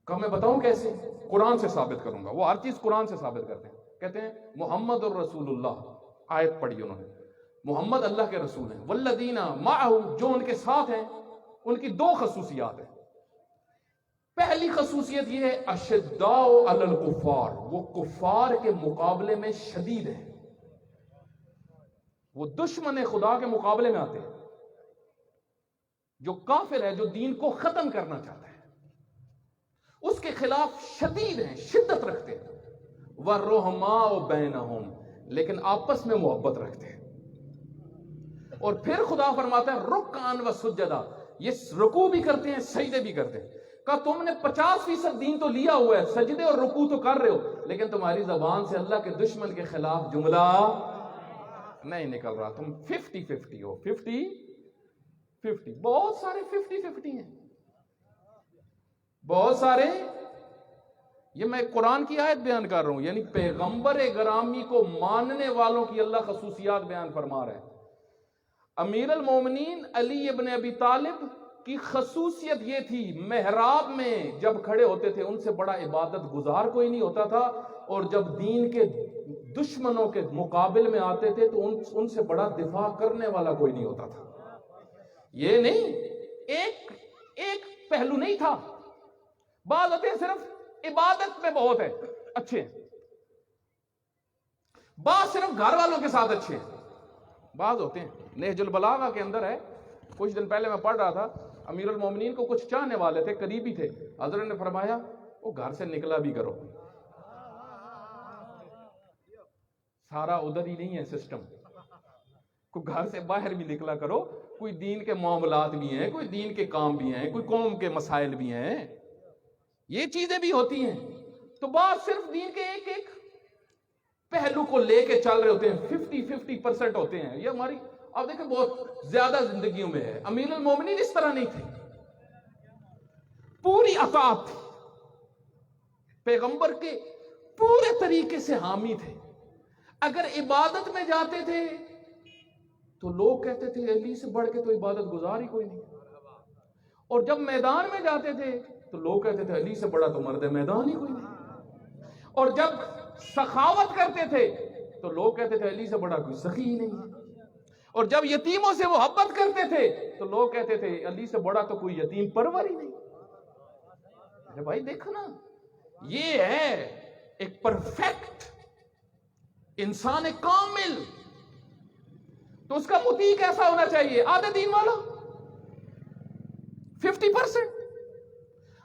کہا میں بتاؤں کیسے؟ قرآن سے ثابت کروں گا. وہ ہر چیز قرآن سے ثابت کرتے ہیں. کہتے ہیں محمد الرسول اللہ, آیت پڑھی انہوں نے, محمد اللہ کے رسول ہیں. والذین معہ, جو ان کے ساتھ ہیں, ان کی دو خصوصیات ہیں. پہلی خصوصیت یہ ہے اشداء علی الکفار, وہ کفار کے مقابلے میں شدید ہیں, وہ دشمن خدا کے مقابلے میں آتے ہیں. جو کافر ہے, جو دین کو ختم کرنا چاہتا ہے, اس کے خلاف شدید ہیں, شدت رکھتے ہیں. وَالرُّحْمَاءُ بَيْنَهُمْ, لیکن آپس میں محبت رکھتے ہیں. اور پھر خدا فرماتا ہے رُكْعًا وَسُجَّدًا, یہ رکوع بھی کرتے ہیں, سجدے بھی کرتے ہیں. کہا تم نے 50% دین تو لیا ہوا ہے, سجدے اور رکوع تو کر رہے ہو, لیکن تمہاری زبان سے اللہ کے دشمن کے خلاف جملہ نہیں نکل رہا. تم 50-50 ہو, 50-50. بہت سارے 50-50 ہیں, بہت سارے. یہ میں قرآن کی آیت بیان کر رہا ہوں, یعنی پیغمبر گرامی کو ماننے والوں کی اللہ خصوصیات بیان فرما رہا ہے. امیر المومنین علی ابن ابی طالب کی خصوصیت یہ تھی, محراب میں جب کھڑے ہوتے تھے ان سے بڑا عبادت گزار کوئی نہیں ہوتا تھا, اور جب دین کے دشمنوں کے مقابل میں آتے تھے تو ان سے بڑا دفاع کرنے والا کوئی نہیں ہوتا تھا. یہ نہیں ایک پہلو نہیں تھا. بعض ہوتے صرف عبادت میں بہت ہے اچھے ہیں، بعض صرف گھر والوں کے ساتھ اچھے ہیں، بعض ہوتے ہیں۔ نہج البلاغہ کے اندر ہے، کچھ دن پہلے میں پڑھ رہا تھا، امیر المومنین کو کچھ چاہنے والے تھے، قریبی تھے، حضرت نے فرمایا وہ گھر سے نکلا بھی کرو، سارا ادھر ہی نہیں ہے سسٹم، کوئی گھر سے باہر بھی نکلا کرو، کوئی دین کے معاملات بھی ہیں، کوئی دین کے کام بھی ہیں، کوئی قوم کے مسائل بھی ہیں، یہ چیزیں بھی ہوتی ہیں۔ تو بات صرف دین کے ایک ایک پہلو کو لے کے چل رہے ہوتے ہیں، 50% ہوتے ہیں، یہ ہماری آپ دیکھیں بہت زیادہ زندگیوں میں ہے۔ امیر المومنین اس طرح نہیں تھے، پوری اطاعت تھی، پیغمبر کے پورے طریقے سے حامی تھے۔ اگر عبادت میں جاتے تھے تو لوگ کہتے تھے علی سے بڑھ کے تو عبادت گزار ہی کوئی نہیں، اور جب میدان میں جاتے تھے تو لوگ کہتے تھے علی سے بڑا تو مرد میدان ہی کوئی نہیں، اور جب سخاوت کرتے تھے تو لوگ کہتے تھے علی سے بڑا کوئی سخی ہی نہیں، اور جب یتیموں سے محبت کرتے تھے تو لوگ کہتے تھے علی سے بڑا تو کوئی یتیم پرور ہی نہیں۔ ارے بھائی دیکھو نا، یہ ہے ایک پرفیکٹ انسان کامل، تو اس کا مطیع کیسا ہونا چاہیے؟ آدھے دین والا، 50%۔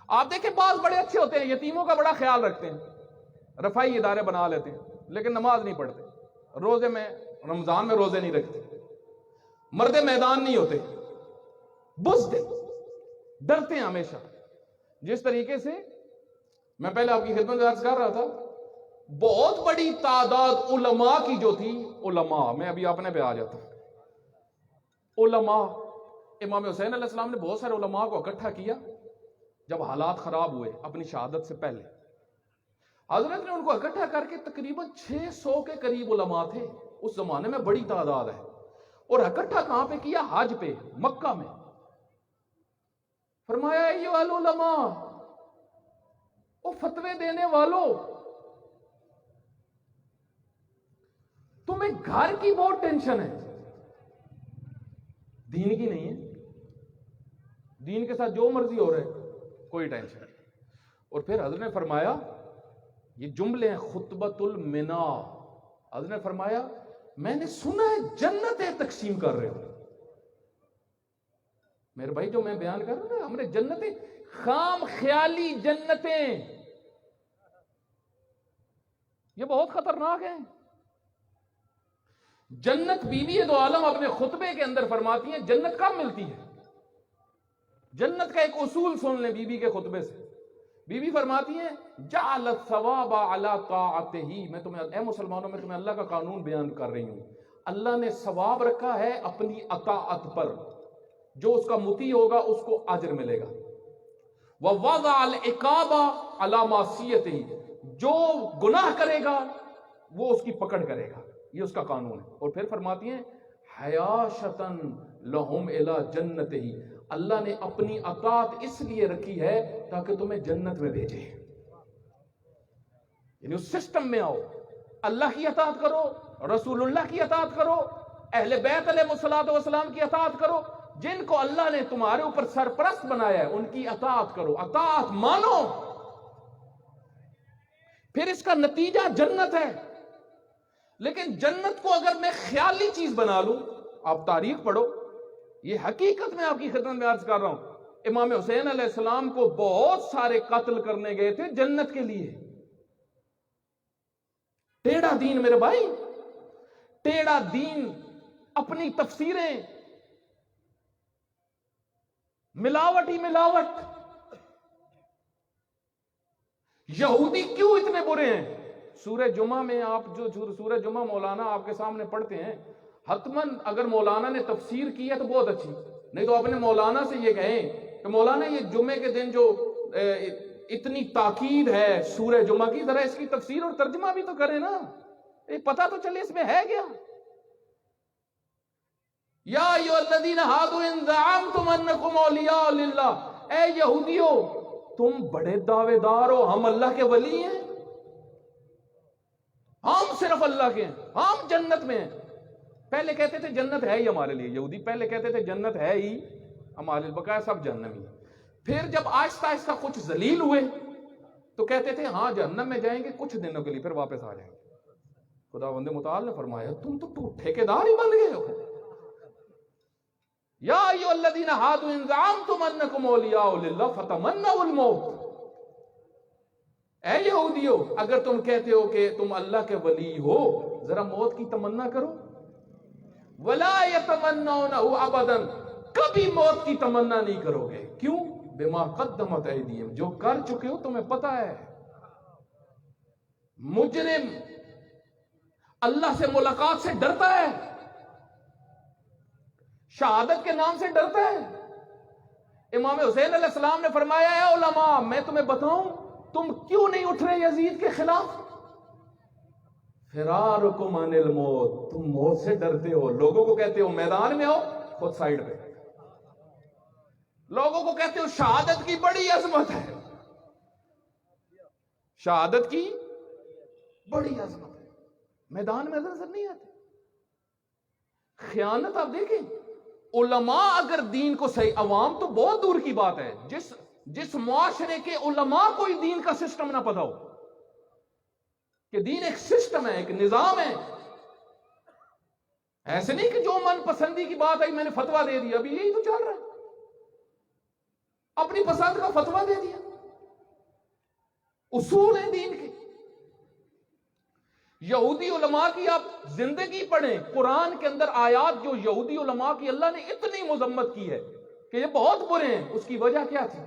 آپ دیکھیں بعض بڑے اچھے ہوتے ہیں، یتیموں کا بڑا خیال رکھتے ہیں، رفائی ادارے بنا لیتے ہیں، لیکن نماز نہیں پڑھتے، روزے میں رمضان میں روزے نہیں رکھتے، مرد میدان نہیں ہوتے، بزدل، ڈرتے ہیں ہمیشہ۔ جس طریقے سے میں پہلے آپ کی خدمت میں عرض کر رہا تھا، بہت بڑی تعداد علماء کی جو تھی، علماء میں ابھی اپنے پہ آ جاتا ہوں، علماء، امام حسین علیہ السلام نے بہت سارے علماء کو اکٹھا کیا جب حالات خراب ہوئے اپنی شہادت سے پہلے، حضرت نے ان کو اکٹھا کر کے تقریباً 600 کے قریب علماء تھے، اس زمانے میں بڑی تعداد ہے، اور اکٹھا کہاں پہ کیا؟ حج پہ، مکہ میں۔ فرمایا ایھا العلماء، وہ فتوے دینے والوں، تمہیں گھر کی بہت ٹینشن ہے، دین کی نہیں ہے، دین کے ساتھ جو مرضی ہو رہے کوئی ٹینشن نہیں۔ اور پھر حضرت نے فرمایا، یہ جملے ہیں خطبۃ المنا، حضرت نے فرمایا میں نے سنا ہے جنتیں تقسیم کر رہے ہو۔ میرے بھائی جو میں بیان کر رہا ہوں نا، ہم نے جنتیں، خام خیالی جنتیں، یہ بہت خطرناک ہے۔ جنت بیوی دو عالم اپنے خطبے کے اندر فرماتی ہیں جنت کب ملتی ہے؟ جنت کا ایک اصول سن لیں بیوی کے خطبے سے، بیوی فرماتی ہیں جعل الثواب علی طاعتہ، میں تمہیں، اے مسلمانوں، میں تمہیں اللہ کا قانون بیان کر رہی ہوں، اللہ نے ثواب رکھا ہے اپنی اطاعت پر، جو اس کا مطیع ہوگا اس کو اجر ملے گا، ووضع العقاب علی معصیتہ، جو گناہ کرے گا وہ اس کی پکڑ کرے گا، یہ اس کا قانون ہے۔ اور پھر فرماتی ہیں حیاشتن لہم الی جنتہ، اللہ نے اپنی اطاعت اس لیے رکھی ہے تاکہ تمہیں جنت میں بھیجے، یعنی اس سسٹم میں آؤ، اللہ کی اطاعت کرو، رسول اللہ کی اطاعت کرو، اہل بیت علیہ الصلوۃ والسلام کی اطاعت کرو، جن کو اللہ نے تمہارے اوپر سرپرست بنایا ہے ان کی اطاعت کرو، اطاعت مانو، پھر اس کا نتیجہ جنت ہے۔ لیکن جنت کو اگر میں خیالی چیز بنا لوں، آپ تاریخ پڑھو، یہ حقیقت میں آپ کی خدمت میں عرض کر رہا ہوں، امام حسین علیہ السلام کو بہت سارے قتل کرنے گئے تھے جنت کے لیے۔ ٹیڑھا دین میرے بھائی، ٹیڑھا دین، اپنی تفسیریں، ملاوٹ ہی ملاوٹ۔ یہودی کیوں اتنے برے ہیں؟ سورہ جمعہ میں آپ جو سورہ جمعہ مولانا آپ کے سامنے پڑھتے ہیں، حتماً اگر مولانا نے تفسیر کی ہے تو بہت اچھی، نہیں تو اپنے مولانا سے یہ کہیں کہ مولانا یہ جمعے کے دن جو اتنی تاکید ہے سورہ جمعہ کی، ذرا اس کی تفسیر اور ترجمہ بھی تو کریں نا، یہ پتہ تو چلے اس میں ہے کیا۔ یا ایھا الذین ھادوا ان زعمتم انکم اولیاء للہ، اے یہودیو تم بڑے دعوے دار ہو ہم اللہ کے ولی ہیں، ہم صرف اللہ کے ہیں، ہم جنت میں ہیں۔ پہلے کہتے تھے جنت ہے ہی ہمارے لیے، یہودی پہلے کہتے تھے جنت ہے ہی ہمارے، بقایا سب جہنمی ہیں۔ پھر جب آہستہ آہستہ کچھ ذلیل ہوئے تو کہتے تھے ہاں جہنم میں جائیں گے کچھ دنوں کے لیے پھر واپس آ جائیں گے. خداوند متعال نے فرمایا تم تو ٹھیکیدار ہی بن گئے ہو. یا ایھا الذین ھادوا ان زعمتم انکم اولیاء للہ فتمنوا الموت. اے یہودیو اگر تم کہتے ہو کہ تم اللہ کے ولی ہو ذرا موت کی تمنا کرو. ولا یتمنونہ ابدا, کبھی موت کی تمنا نہیں کرو گے. کیوں؟ بما قدمت ایدیہم, جو کر چکے ہو تمہیں پتہ ہے. مجرم اللہ سے ملاقات سے ڈرتا ہے, شہادت کے نام سے ڈرتا ہے. امام حسین علیہ السلام نے فرمایا اے علماء میں تمہیں بتاؤں تم کیوں نہیں اٹھ رہے یزید کے خلاف؟ فرارکم عن الموت, تم موت سے ڈرتے ہو. لوگوں کو کہتے ہو میدان میں ہو, خود سائیڈ پہ. لوگوں کو کہتے ہو شہادت کی بڑی عظمت ہے, شہادت کی بڑی عظمت ہے, میدان میں نظر نہیں آتے. خیانت آپ دیکھیں, علماء اگر دین کو صحیح, عوام تو بہت دور کی بات ہے, جس معاشرے کے علماء کو ہی دین کا سسٹم نہ پتا ہو کہ دین ایک سسٹم ہے, ایک نظام ہے. ایسے نہیں کہ جو من پسندی کی بات آئی میں نے فتویٰ دے دیا. ابھی یہی تو چل رہا ہے, اپنی پسند کا فتویٰ دے دیا. اصول ہیں دین کے. یہودی علماء کی آپ زندگی پڑھیں, قرآن کے اندر آیات جو یہودی علماء کی اللہ نے اتنی مذمت کی ہے کہ یہ بہت برے ہیں. اس کی وجہ کیا تھی؟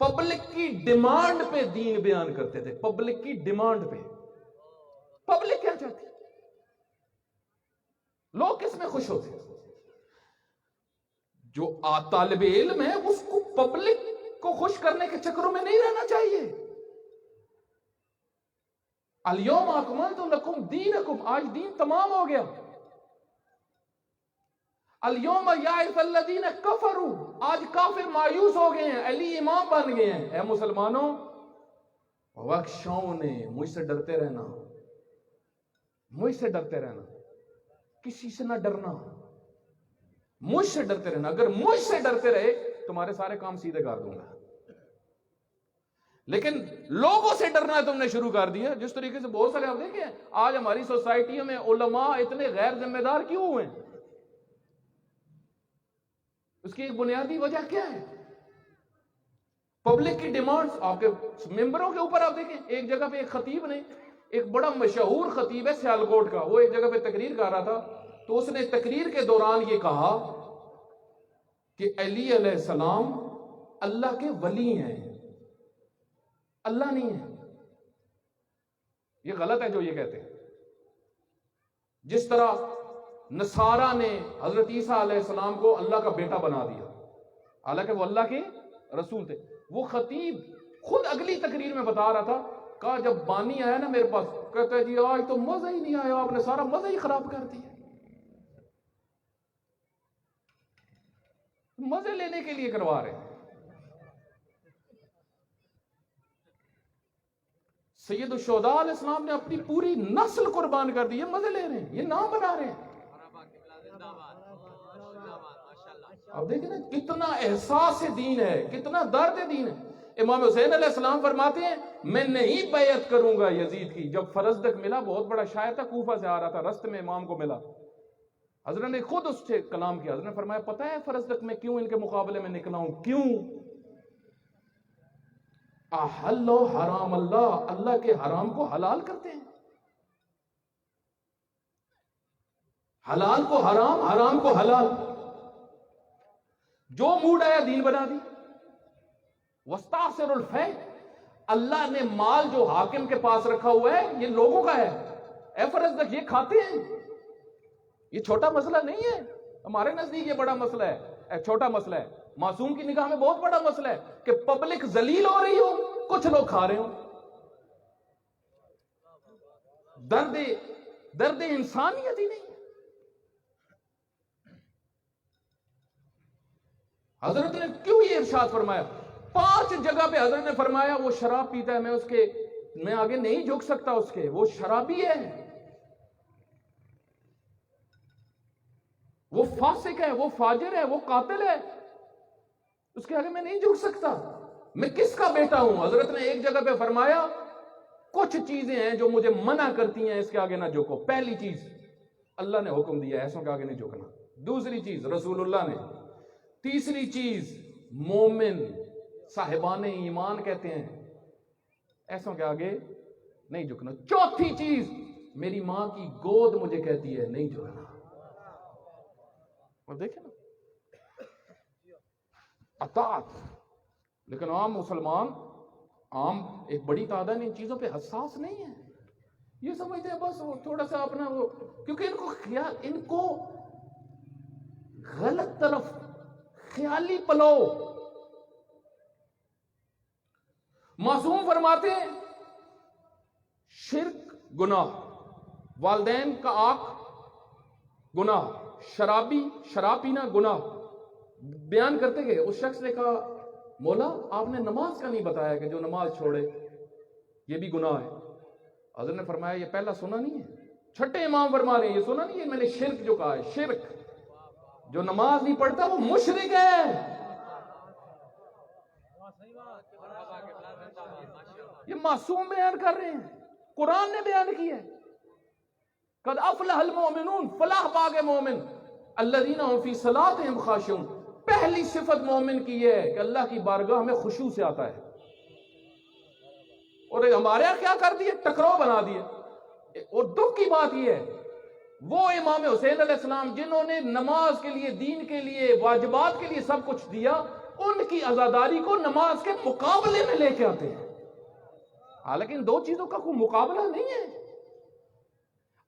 پبلک کی ڈیمانڈ پہ دین بیان کرتے تھے. پبلک کی ڈیمانڈ پہ. پبلک کیا چاہتی؟ لوگ کس میں خوش ہوتے؟ جو طالب علم ہے اس کو پبلک کو خوش کرنے کے چکروں میں نہیں رہنا چاہیے. الیوم اکملت لکم دینکم, آج دین تمام ہو گیا. الیوم یئس الذین کفروا, آج کافر مایوس ہو گئے ہیں, علی امام بن گئے ہیں. اے مسلمانوں وخشونی, مجھ سے ڈرتے رہنا, مجھ سے ڈرتے رہنا, کسی سے نہ ڈرنا, مجھ سے ڈرتے رہنا. اگر مجھ سے ڈرتے رہے تمہارے سارے کام سیدھے کر دوں گا. لیکن لوگوں سے ڈرنا تم نے شروع کر دیا. جس طریقے سے بہت سارے آپ دیکھیں آج ہماری سوسائٹیوں میں علماء اتنے غیر ذمہ دار کیوں ہوئے ہیں؟ اس کی ایک بنیادی وجہ کیا ہے؟ پبلک کی ڈیمانڈز. آپ کے ممبروں کے اوپر آپ دیکھیں, ایک جگہ پہ ایک خطیب نے, ایک بڑا مشہور خطیب ہے سیالکوٹ کا, وہ ایک جگہ پہ تقریر کر رہا تھا, تو اس نے تقریر کے دوران یہ کہا کہ علی علیہ السلام اللہ کے ولی ہیں, اللہ نہیں ہے. یہ غلط ہے جو یہ کہتے ہیں. جس طرح نصارہ نے حضرت عیسیٰ علیہ السلام کو اللہ کا بیٹا بنا دیا, حالانکہ وہ اللہ کے رسول تھے. وہ خطیب خود اگلی تقریر میں بتا رہا تھا, کہا جب بانی آیا نا میرے پاس, کہتا ہے جی آج تو مزہ ہی نہیں آیا, آپ نے سارا مزہ ہی خراب کر دیا. مزے لینے کے لیے کروا رہے ہیں. سید الشہداء علیہ السلام نے اپنی پوری نسل قربان کر دی, یہ مزے لے رہے ہیں, یہ نام بنا رہے ہیں. اب دیکھیں نا کتنا احساس دین ہے, کتنا درد دین ہے. امام حسین علیہ السلام فرماتے ہیں میں نہیں بیعت کروں گا یزید کی. جب فرزدق ملا, بہت بڑا شاعر تھا, کوفہ سے آ رہا تھا, رستے میں امام کو ملا, حضرت نے خود اس سے کلام کیا. حضرت نے فرمایا پتہ ہے فرزدق میں کیوں ان کے مقابلے میں نکلا ہوں؟ کیوں؟ احل و حرام اللہ, اللہ کے حرام کو حلال کرتے ہیں, حلال کو حرام, حرام کو حلال. جو موڈ آیا دین بنا دی. وَاسْتَعْصِرُ الْفَيْءَ, اللہ نے مال جو حاکم کے پاس رکھا ہوا ہے یہ لوگوں کا ہے. اے فرزدق یہ کھاتے ہیں, یہ چھوٹا مسئلہ نہیں ہے, ہمارے نزدیک یہ بڑا مسئلہ ہے, چھوٹا مسئلہ ہے. معصوم کی نگاہ میں بہت بڑا مسئلہ ہے کہ پبلک ذلیل ہو رہی ہو, کچھ لوگ کھا رہے ہو. درد انسانیت ہی نہیں. حضرت نے کیوں یہ ارشاد فرمایا؟ 5 جگہ پہ حضرت نے فرمایا وہ شراب پیتا ہے, میں آگے نہیں جھک سکتا اس کے, وہ شرابی ہے, وہ فاسق ہے, وہ فاجر ہے, وہ قاتل ہے, اس کے آگے میں نہیں جھک سکتا. میں کس کا بیٹا ہوں؟ حضرت نے ایک جگہ پہ فرمایا کچھ چیزیں ہیں جو مجھے منع کرتی ہیں اس کے آگے نہ جھکو. پہلی چیز اللہ نے حکم دیا ایسوں کے آگے نہیں جھکنا. دوسری چیز رسول اللہ نے. تیسری چیز مومن صاحبان ایمان کہتے ہیں ایسوں کے آگے نہیں جھکنا. چوتھی چیز میری ماں کی گود مجھے کہتی ہے نہیں جھکنا. اور دیکھیں نا اطاعت. لیکن عام مسلمان عام ایک بڑی تعداد ان چیزوں پہ حساس نہیں ہے. یہ سمجھتے ہیں بس وہ تھوڑا سا اپنا وہ, کیونکہ ان کو غلط طرف خیالی پلو. معصوم فرماتے ہیں شرک گناہ, والدین کا آنکھ گناہ, شراب پینا گناہ. بیان کرتے گئے اس شخص نے کہا مولا آپ نے نماز کا نہیں بتایا کہ جو نماز چھوڑے یہ بھی گناہ ہے. حضرت نے فرمایا یہ پہلا سنا نہیں ہے. چھٹے امام فرما رہے ہیں یہ سنا نہیں ہے میں نے شرک جو کہا ہے. شرک جو نماز نہیں پڑھتا وہ مشرک ہے. یہ معصوم بیان کر رہے ہیں, قرآن نے بیان کیا ہے. قد افلح المؤمنون, فلاح پاگے مومن الذین هم فی صلاتهم خاشعون. پہلی صفت مومن کی یہ ہے کہ اللہ کی بارگاہ میں خشوع سے آتا ہے. اور ہمارے یہاں کیا کر دیے, ٹکرو بنا دیے. اور دکھ کی بات یہ ہے وہ امام حسین علیہ السلام جنہوں نے نماز کے لیے, دین کے لیے, واجبات کے لیے سب کچھ دیا, ان کی عزاداری کو نماز کے مقابلے میں لے کے آتے ہیں. حالانکہ ان دو چیزوں کا کوئی مقابلہ نہیں ہے.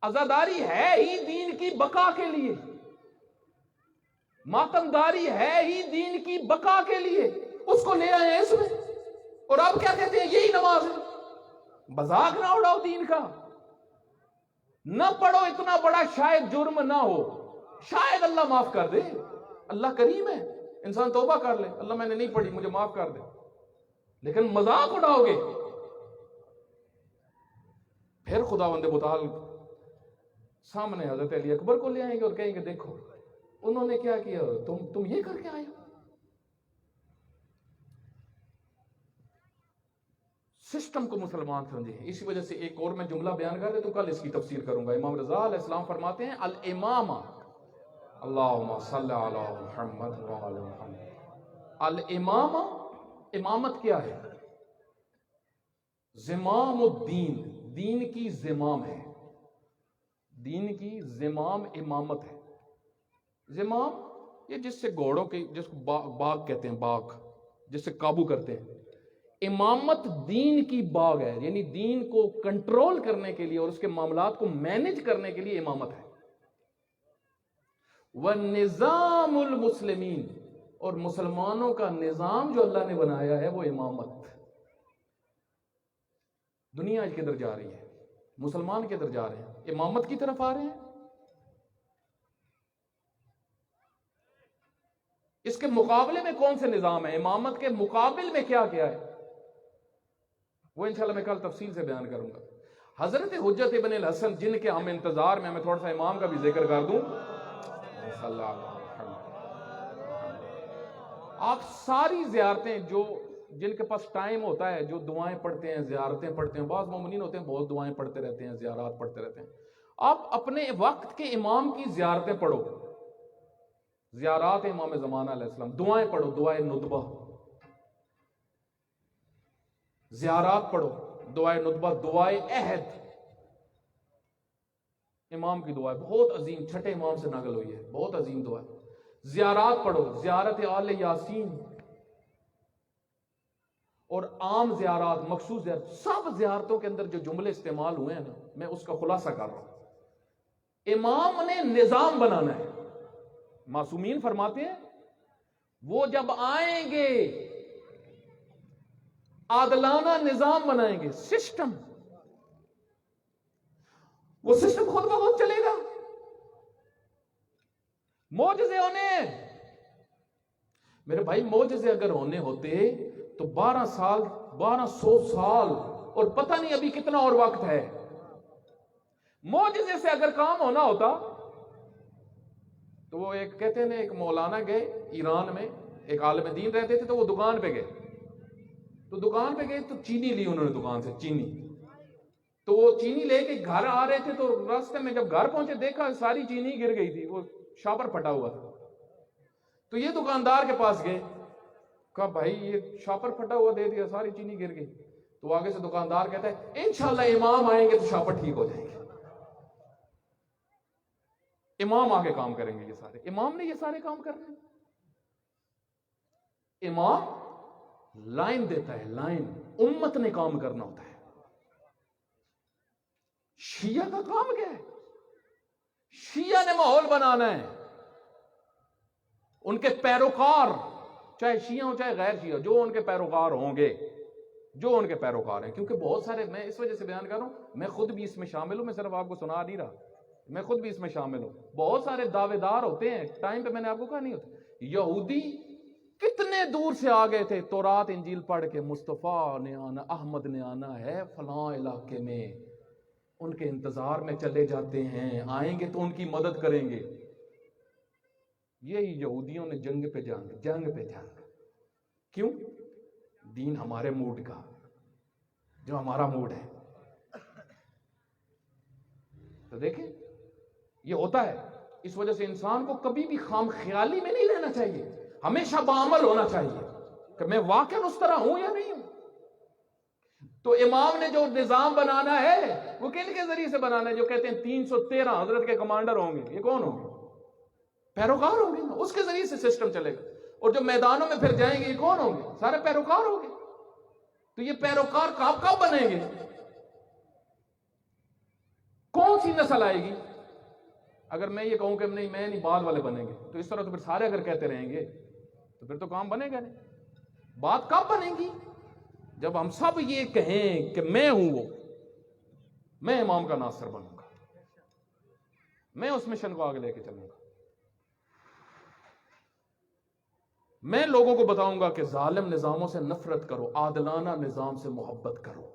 عزاداری ہے ہی دین کی بقا کے لیے, ماتمداری ہے ہی دین کی بقا کے لیے, اس کو لے آئے ہیں اس میں. اور اب کیا کہتے ہیں یہی نماز ہے. مذاق نہ اڑاؤ دین کا, نہ پڑھو اتنا بڑا شاید جرم نہ ہو, شاید اللہ معاف کر دے. اللہ کریم ہے, انسان توبہ کر لے اللہ میں نے نہیں پڑھی مجھے معاف کر دے. لیکن مذاق اڑاؤ گے پھر خداوند متعال سامنے حضرت علی اکبر کو لے آئیں گے اور کہیں گے دیکھو انہوں نے کیا کیا, تم یہ کر کے آئے ہو. سسٹم کو مسلمان سمجھے. اسی وجہ سے ایک اور میں جملہ بیان کر رہے تو کل اس کی تفسیر کروں گا. امام رضا علیہ السلام فرماتے ہیں الامامہ, اللہم صلی علی محمد وعلی محمد. الامامہ, امامت کیا ہے؟ زمام الدین, دین کی زمام ہے. دین کی زمام امامت ہے. زمام یہ جس سے گھوڑوں کے, جس کو باغ کہتے ہیں, باغ جس سے قابو کرتے ہیں. امامت دین کی باغ ہے, یعنی دین کو کنٹرول کرنے کے لیے اور اس کے معاملات کو مینج کرنے کے لیے امامت ہے. وَنِظَامُ الْمُسْلِمِينَ, اور مسلمانوں کا نظام جو اللہ نے بنایا ہے وہ امامت. دنیا آج کدھر جا رہی ہے, مسلمان کدھر جا رہے ہیں, امامت کی طرف آ رہے ہیں. اس کے مقابلے میں کون سے نظام ہے, امامت کے مقابل میں کیا کیا ہے, وہ انشاءاللہ میں کل تفصیل سے بیان کروں گا. حضرت حجت ابن الحسن جن کے ہم انتظار میں تھوڑا سا امام کا بھی ذکر کر دوں. آپ ساری زیارتیں جو جن کے پاس ٹائم ہوتا ہے, جو دعائیں پڑھتے ہیں, زیارتیں پڑھتے ہیں, بعض مومنین ہوتے ہیں بہت دعائیں پڑھتے رہتے ہیں, زیارات پڑھتے رہتے ہیں, آپ اپنے وقت کے امام کی زیارتیں پڑھو. زیارات امام زمانہ علیہ السلام, دعائیں پڑھو, دعائے ندبہ, زیارات پڑھو, دعائے ندبہ, دعائے عہد, امام کی دعا ہے بہت عظیم, چھٹے امام سے نقل ہوئی ہے, بہت عظیم دعا ہے. زیارات پڑھو, زیارت آل یاسین اور عام زیارات, مخصوص زیارت, سب زیارتوں کے اندر جو جملے استعمال ہوئے ہیں نا, میں اس کا خلاصہ کر رہا ہوں. امام نے نظام بنانا ہے. معصومین فرماتے ہیں وہ جب آئیں گے عادلانہ نظام بنائیں گے, سسٹم, وہ سسٹم خود بخود چلے گا. معجزے ہونے ہیں میرے بھائی, معجزے اگر ہونے ہوتے تو 1200 سال اور پتہ نہیں ابھی کتنا اور وقت ہے. معجزے سے اگر کام ہونا ہوتا تو وہ ایک کہتے ہیں ایک مولانا گئے ایران میں, ایک عالم دین رہتے تھے تو وہ دکان پہ گئے, تو دکان پہ گئے تو چینی لی انہوں نے دکان سے چینی. تو وہ چینی لے کے گھر آ رہے تھے تو راستے میں جب گھر پہنچے دیکھا ساری چینی گر گئی تھی, وہ شاپر پھٹا ہوا تھا. تو یہ دکاندار کے پاس گئے, کہا بھائی یہ شاپر پھٹا ہوا دے دیا, ساری چینی گر گئی. تو آگے سے دکاندار کہتا ہے انشاءاللہ امام آئیں گے تو شاپر ٹھیک ہو جائیں گے, امام آگے کام کریں گے. یہ سارے امام نے یہ سارے کام کرنے. امام لائن دیتا ہے, لائن. امت نے کام کرنا ہوتا ہے. شیعہ کا کام کیا ہے؟ شیعہ نے ماحول بنانا ہے. ان کے پیروکار, چاہے شیعہ ہو چاہے غیر شیعہ, جو ان کے پیروکار ہوں گے, جو ان کے پیروکار ہیں, کیونکہ بہت سارے, میں اس وجہ سے بیان کر رہا ہوں, میں خود بھی اس میں شامل ہوں, میں صرف آپ کو سنا نہیں رہا, میں خود بھی اس میں شامل ہوں. بہت سارے دعوے دار ہوتے ہیں, ٹائم پہ میں نے آپ کو کہا نہیں ہوتا. یہودی کتنے دور سے آ گئے تھے تورات انجیل پڑھ کے, مصطفیٰ نے آنا, احمد نے آنا ہے فلاں علاقے میں, ان کے انتظار میں چلے جاتے ہیں, آئیں گے تو ان کی مدد کریں گے. یہی یہودیوں نے جنگ پہ جنگ. کیوں؟ دین ہمارے موڈ کا, جو ہمارا موڈ ہے. تو دیکھیں یہ ہوتا ہے. اس وجہ سے انسان کو کبھی بھی خام خیالی میں نہیں رہنا چاہیے, ہمیشہ بعمل ہونا چاہیے کہ میں واقعا اس طرح ہوں یا نہیں ہوں. تو امام نے جو نظام بنانا ہے وہ کن کے ذریعے سے بنانا ہے؟ جو کہتے ہیں 313 حضرت کے کمانڈر ہوں گے, یہ کون ہوں گے؟ پیروکار ہوں گے نا, اس کے ذریعے سے سسٹم چلے گا. اور جو میدانوں میں پھر جائیں گے یہ کون ہوں گے؟ سارے پیروکار ہوں گے. تو یہ پیروکار کب بنیں گے؟ کون سی نسل آئے گی؟ اگر میں یہ کہوں کہ نہیں بعد والے بنیں گے, تو اس طرح تو پھر سارے اگر کہتے رہیں گے تو پھر تو کام بنے گا نہیں. بات کب بنے گی؟ جب ہم سب یہ کہیں کہ میں ہوں وہ, میں امام کا ناصر بنوں گا, میں اس مشن کو آگے لے کے چلوں گا, میں لوگوں کو بتاؤں گا کہ ظالم نظاموں سے نفرت کرو, عادلانہ نظام سے محبت کرو.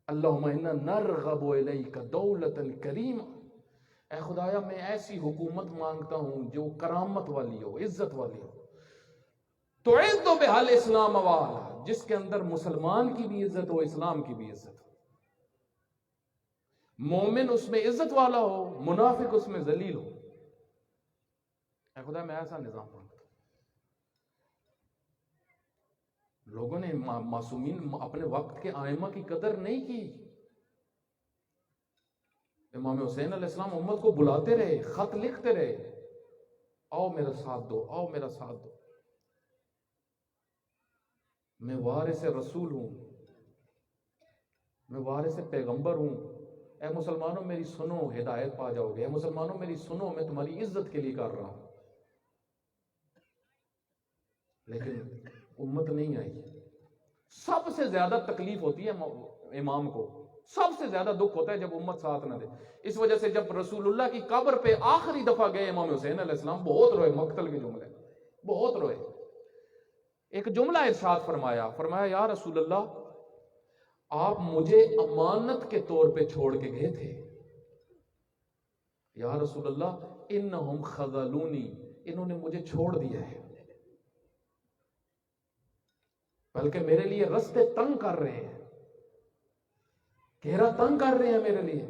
اللہم انا نرغب الیک دولتا کریما, اے خدایا میں ایسی حکومت مانگتا ہوں جو کرامت والی ہو, عزت والی ہو. تعز بہل اسلام والا, جس کے اندر مسلمان کی بھی عزت ہو, اسلام کی بھی عزت ہو, مومن اس میں عزت والا ہو, منافق اس میں ذلیل ہو. اے خدا میں ایسا نظام مانگتا ہوں. لوگوں نے معصومین اپنے وقت کے ائمہ کی قدر نہیں کی. امام حسین علیہ السلام امت کو بلاتے رہے, خط لکھتے رہے, آؤ میرا ساتھ دو, آؤ میرا ساتھ دو, میں وارث رسول ہوں, میں وارث پیغمبر ہوں. اے مسلمانوں میری سنو, ہدایت پا جاؤ گے. اے مسلمانوں میری سنو, میں تمہاری عزت کے لیے کر رہا ہوں. لیکن امت نہیں آئی. سب سے زیادہ تکلیف ہوتی ہے امام کو, سب سے زیادہ دکھ ہوتا ہے جب امت ساتھ نہ دے. اس وجہ سے جب رسول اللہ کی قبر پہ آخری دفعہ گئے امام حسین علیہ السلام, بہت روئے, مقتل کے جملے بہت روئے. ایک جملہ ارشاد فرمایا یا رسول اللہ, آپ مجھے امانت کے طور پہ چھوڑ کے گئے تھے. یا رسول اللہ انہم خذلونی, انہوں نے مجھے چھوڑ دیا ہے, بلکہ میرے لیے رستے تنگ کر رہے ہیں, گھیرا تنگ کر رہے ہیں میرے لیے.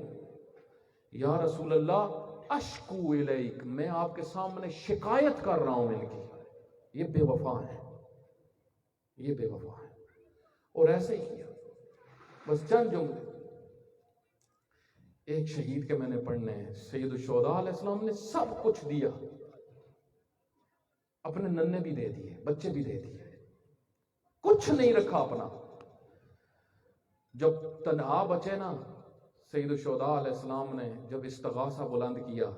یا رسول اللہ اشکو الیک, میں آپ کے سامنے شکایت کر رہا ہوں ان کی, یہ بے وفا ہیں, یہ بے وفا ہیں. اور ایسے ہی کیا. بس چند جملے ایک شہید کے میں نے پڑھنے ہیں. سید الشہداء علیہ السلام نے سب کچھ دیا, اپنے ننے بھی دے دیے, بچے بھی دے دیے, کچھ نہیں رکھا اپنا. جب تنہا بچے نا, سید الشہداء علیہ السلام نے جب استغاثہ بلند کیا,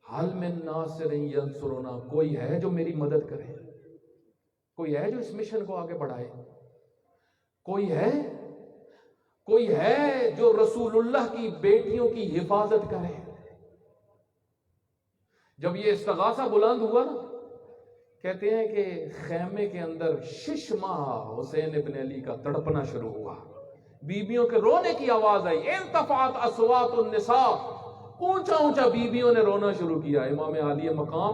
حل من ناصر ینصرنا, کوئی ہے جو میری مدد کرے, کوئی ہے جو اس مشن کو آگے بڑھائے, کوئی ہے جو رسول اللہ کی بیٹیوں کی حفاظت کرے. جب یہ استغاثہ بلند ہوا نا, کہتے ہیں کہ خیمے کے اندر 6 ماہ حسین ابن علی کا تڑپنا شروع ہوا, بیویوں کے رونے کی آواز آئی. ارتفعت اصوات النساء, اونچا اونچا بیویوں نے رونا شروع کیا. امام علی مقام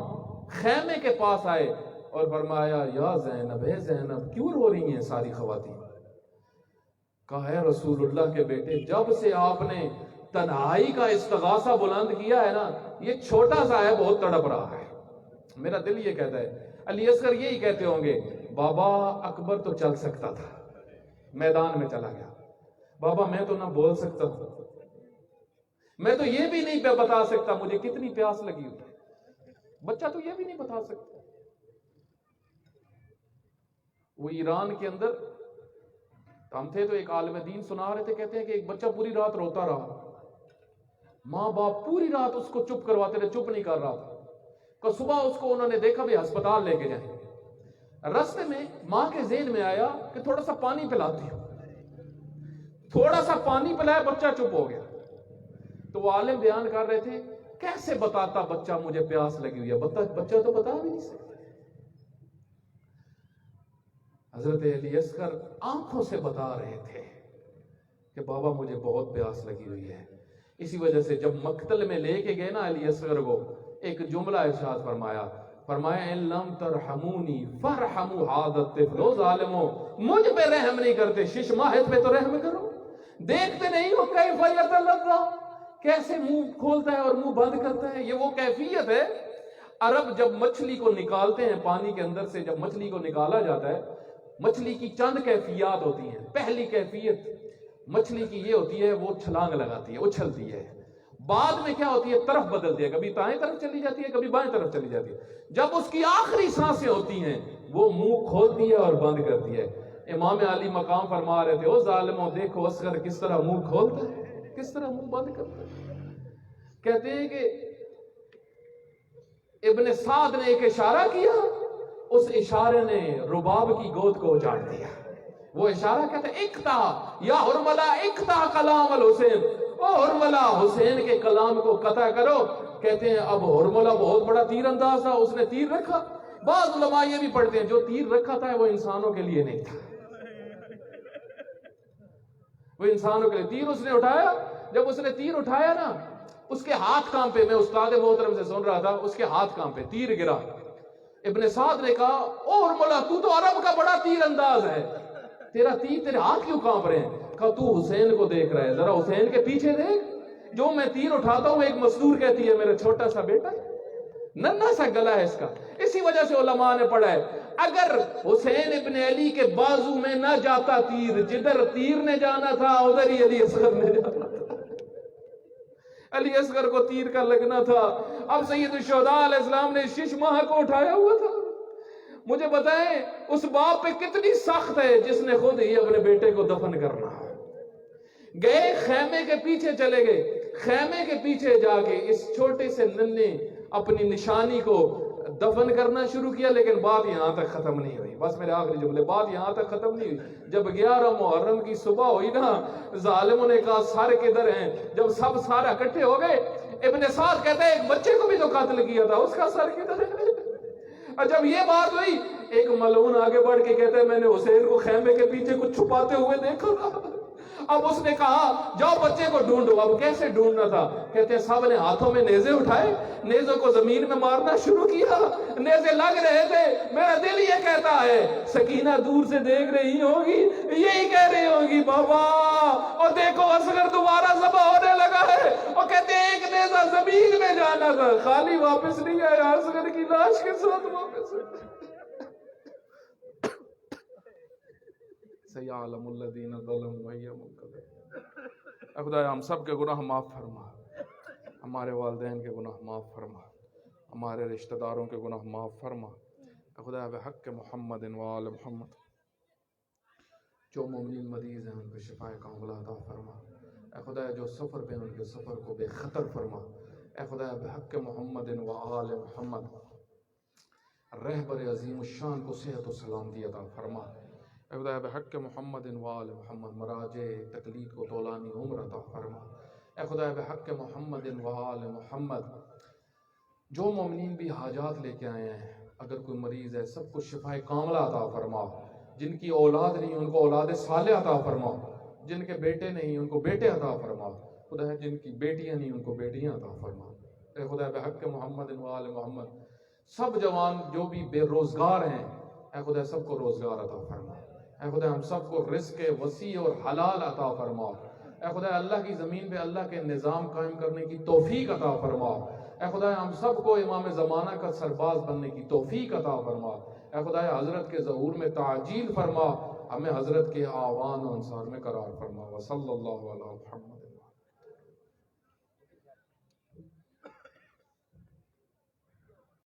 خیمے کے پاس آئے, اور فرمایا یا زینب، اے زینب کیوں رو رہی ہیں ساری خواتین؟ کہا ہے رسول اللہ کے بیٹے، جب سے آپ نے تنہائی کا استغاثہ بلند کیا ہے نا، یہ چھوٹا سا ہے بہت تڑپ رہا ہے۔ میرا دل یہ کہتا ہے، علی اصغر یہی کہتے ہوں گے، بابا اکبر تو چل سکتا تھا، میدان میں چلا گیا، بابا میں تو نہ بول سکتا تھا، میں تو یہ بھی نہیں بتا سکتا مجھے کتنی پیاس لگی ہوئی، بچہ تو یہ بھی نہیں بتا سکتا۔ وہ ایران کے اندر ہم تھے تو ایک عالم دین سنا رہے تھے، کہتے ہیں کہ ایک بچہ پوری رات روتا رہا، ماں باپ پوری رات اس کو چپ کرواتے رہے، چپ نہیں کر رہا تھا، کہ صبح اس کو انہوں نے دیکھا بھی ہسپتال لے کے جائیں۔ راستے میں ماں کے ذہن میں آیا کہ تھوڑا سا پانی پلاتی ہوں، تھوڑا سا پانی پلایا، بچہ چپ ہو گیا۔ تو وہ عالم بیان کر رہے تھے، کیسے بتاتا بچہ مجھے پیاس لگی ہوئی ہے، بچہ تو بتا بھی نہیں سکتا۔ حضرت علی اصغر آنکھوں سے بتا رہے تھے کہ بابا مجھے بہت پیاس لگی ہوئی ہے۔ اسی وجہ سے جب مقتل میں لے کے گئے نا علی اصغر کو، ایک جملہ ارشاد فرمایا ان لم ترحمونی فرحموا هذا الطفل، لو ظالموں مجھ پہ رحم نہیں کرتے، شش ماہد پہ تو رحم کرو۔ دیکھتے نہیں ہو کیف یتلظی، کیسے منہ کھولتا ہے اور منہ بند کرتا ہے، یہ وہ کیفیت ہے۔ عرب جب مچھلی کو نکالتے ہیں پانی کے اندر سے، جب مچھلی کو نکالا جاتا ہے، مچھلی کی چند کیفیات ہوتی ہیں۔ پہلی کیفیت مچھلی کی یہ ہوتی ہے، وہ چھلانگ لگاتی ہے، اچھلتی ہے۔ بعد میں کیا ہوتی ہے، طرف بدلتی ہے، کبھی دائیں طرف چلی جاتی ہے، کبھی بائیں طرف چلی جاتی ہے۔ جب اس کی آخری سانسیں ہوتی ہیں، وہ منہ کھولتی ہے اور بند کرتی ہے۔ امام علی مقام فرما رہے تھے، او ظالموں دیکھو اصغر کس طرح منہ کھولتا ہے، کس طرح منہ بند کرتا ہے۔ کہتے ہیں کہ ابن سعد نے ایک اشارہ کیا، اس اشارے نے رباب کی گود کو اجاڑ دیا۔ وہ اشارہ کہتا ہے اقطع یا حرملہ اقطع کلام الحسین، او حرملہ حسین کے کلام کو قطع کرو۔ کہتے ہیں اب حرملہ بہت بڑا تیر انداز تھا، اس نے تیر رکھا۔ بعض علماء یہ بھی پڑھتے ہیں جو تیر رکھا تھا وہ انسانوں کے لیے نہیں تھا، وہ انسانوں کے لیے تیر اس نے اٹھایا۔ جب اس نے تیر اٹھایا نا، اس کے ہاتھ کانپے، میں استاد محترم سے سن رہا تھا، اس کے ہاتھ کانپے، تیر گرا۔ ابن سعد نے کہا او حرملہ تو عرب کا بڑا تیر انداز ہے، تیرا تیر، تیرے ہاتھ کیوں کانپ رہے ہیں؟ کہا تو حسین کو دیکھ رہا ہے، ذرا حسین کے پیچھے دیکھ، جو میں تیر اٹھاتا ہوں ایک مزدور کہتی ہے میرا چھوٹا سا بیٹا، ننھا سا گلا ہے اس کا۔ اسی وجہ سے علماء نے پڑھا ہے اگر حسین ابن علی کے بازو میں نہ جاتا تیر، جدھر تیر نے جانا تھا ادھر ہی علی اصغر نے جانا تھا، علی اصغر کو تیر کا لگنا تھا۔ اب سید الشہداء علیہ السلام نے شش ماہ کو اٹھایا ہوا تھا۔ مجھے بتائیں اس باپ پہ کتنی سخت ہے جس نے خود ہی اپنے بیٹے کو دفن کرنا۔ گئے خیمے کے پیچھے چلے گئے، خیمے کے پیچھے جا کے اس چھوٹے سے ننھے اپنی نشانی کو دفن کرنا شروع کیا، لیکن بات یہاں تک ختم نہیں ہوئی۔ بس میرے آخری جملے، بات یہاں تک ختم نہیں ہوئی۔ جب 11 محرم کی صبح ہوئی نا، ظالموں نے کہا سارے کدھر ہیں؟ جب سب سارے اکٹھے ہو گئے، ابن سعد کہتا ہے ایک بچے کو بھی تو قتل کیا تھا، اس کا سر کدھر ہے؟ اور جب یہ بات ہوئی، ایک ملعون آگے بڑھ کے کہتا ہے میں نے حسین کو خیمے کے پیچھے کچھ چھپاتے ہوئے دیکھا تھا۔ اب اس نے کہا جاؤ بچے کو ڈھونڈو۔ اب کیسے ڈھونڈنا تھا؟ کہتے ہیں سب نے ہاتھوں میں نیزے اٹھائے، نیزوں کو زمین میں مارنا شروع کیا، نیزے لگ رہے تھے۔ میرا دل یہ کہتا ہے سکینہ دور سے دیکھ رہی ہوگی، یہی کہہ رہی ہوگی بابا اور دیکھو اصغر دوبارہ ذبح ہونے لگا ہے، اور کہتے ہیں ایک نیزہ زمین میں جانا تھا، خالی واپس نہیں آیا، اصغر کی لاش کے ساتھ واپس سیعلم الذین ظلموا ای منقلب۔ اے خدایا ہم سب کے گناہ معاف فرما، ہمارے والدین کے گناہ معاف فرما، ہمارے رشتہ داروں کے گناہ معاف فرما۔ اے خدایا بحق محمد و آل محمد جو مومنین مریض ہیں ان کو شفاء کاملہ عطا فرما۔ اے خدایا جو سفر پہ ان کے سفر کو بے خطر فرما۔ اے خدایا بحق محمد و آل محمد رہبر عظیم الشان کو صحت و سلامتی عطا فرما۔ اے خدایا بحق محمد و آل محمد مراجع تقلید کو طولانی عمر عطا فرما۔ اے خدایا بحق محمد و آل محمد جو مومنین بھی حاجات لے کے آئے ہیں، اگر کوئی مریض ہے سب کو شفاء کاملہ عطا فرما، جن کی اولاد نہیں ان کو اولاد صالح عطا فرما، جن کے بیٹے نہیں ان کو بیٹے عطا فرما، خدا جن کی بیٹیاں نہیں ان کو بیٹیاں عطا فرما۔ اے خدا بحق محمد و آل محمد سب جوان جو بھی بے روزگار ہیں، اے خدا سب کو روزگار عطا فرما، اے خدا ہم سب کو رزق وسیع اور حلال عطا فرما، اے خدا اللہ کی زمین پہ اللہ کے نظام قائم کرنے کی توفیق عطا فرما، اے خدا ہم سب کو امام زمانہ کا سرباز بننے کی توفیق عطا فرما، اے خدا حضرت کے ظہور میں تعجیل فرما، ہمیں حضرت کے آوان و انصار میں قرار فرما، وصلی اللہ علی محمد۔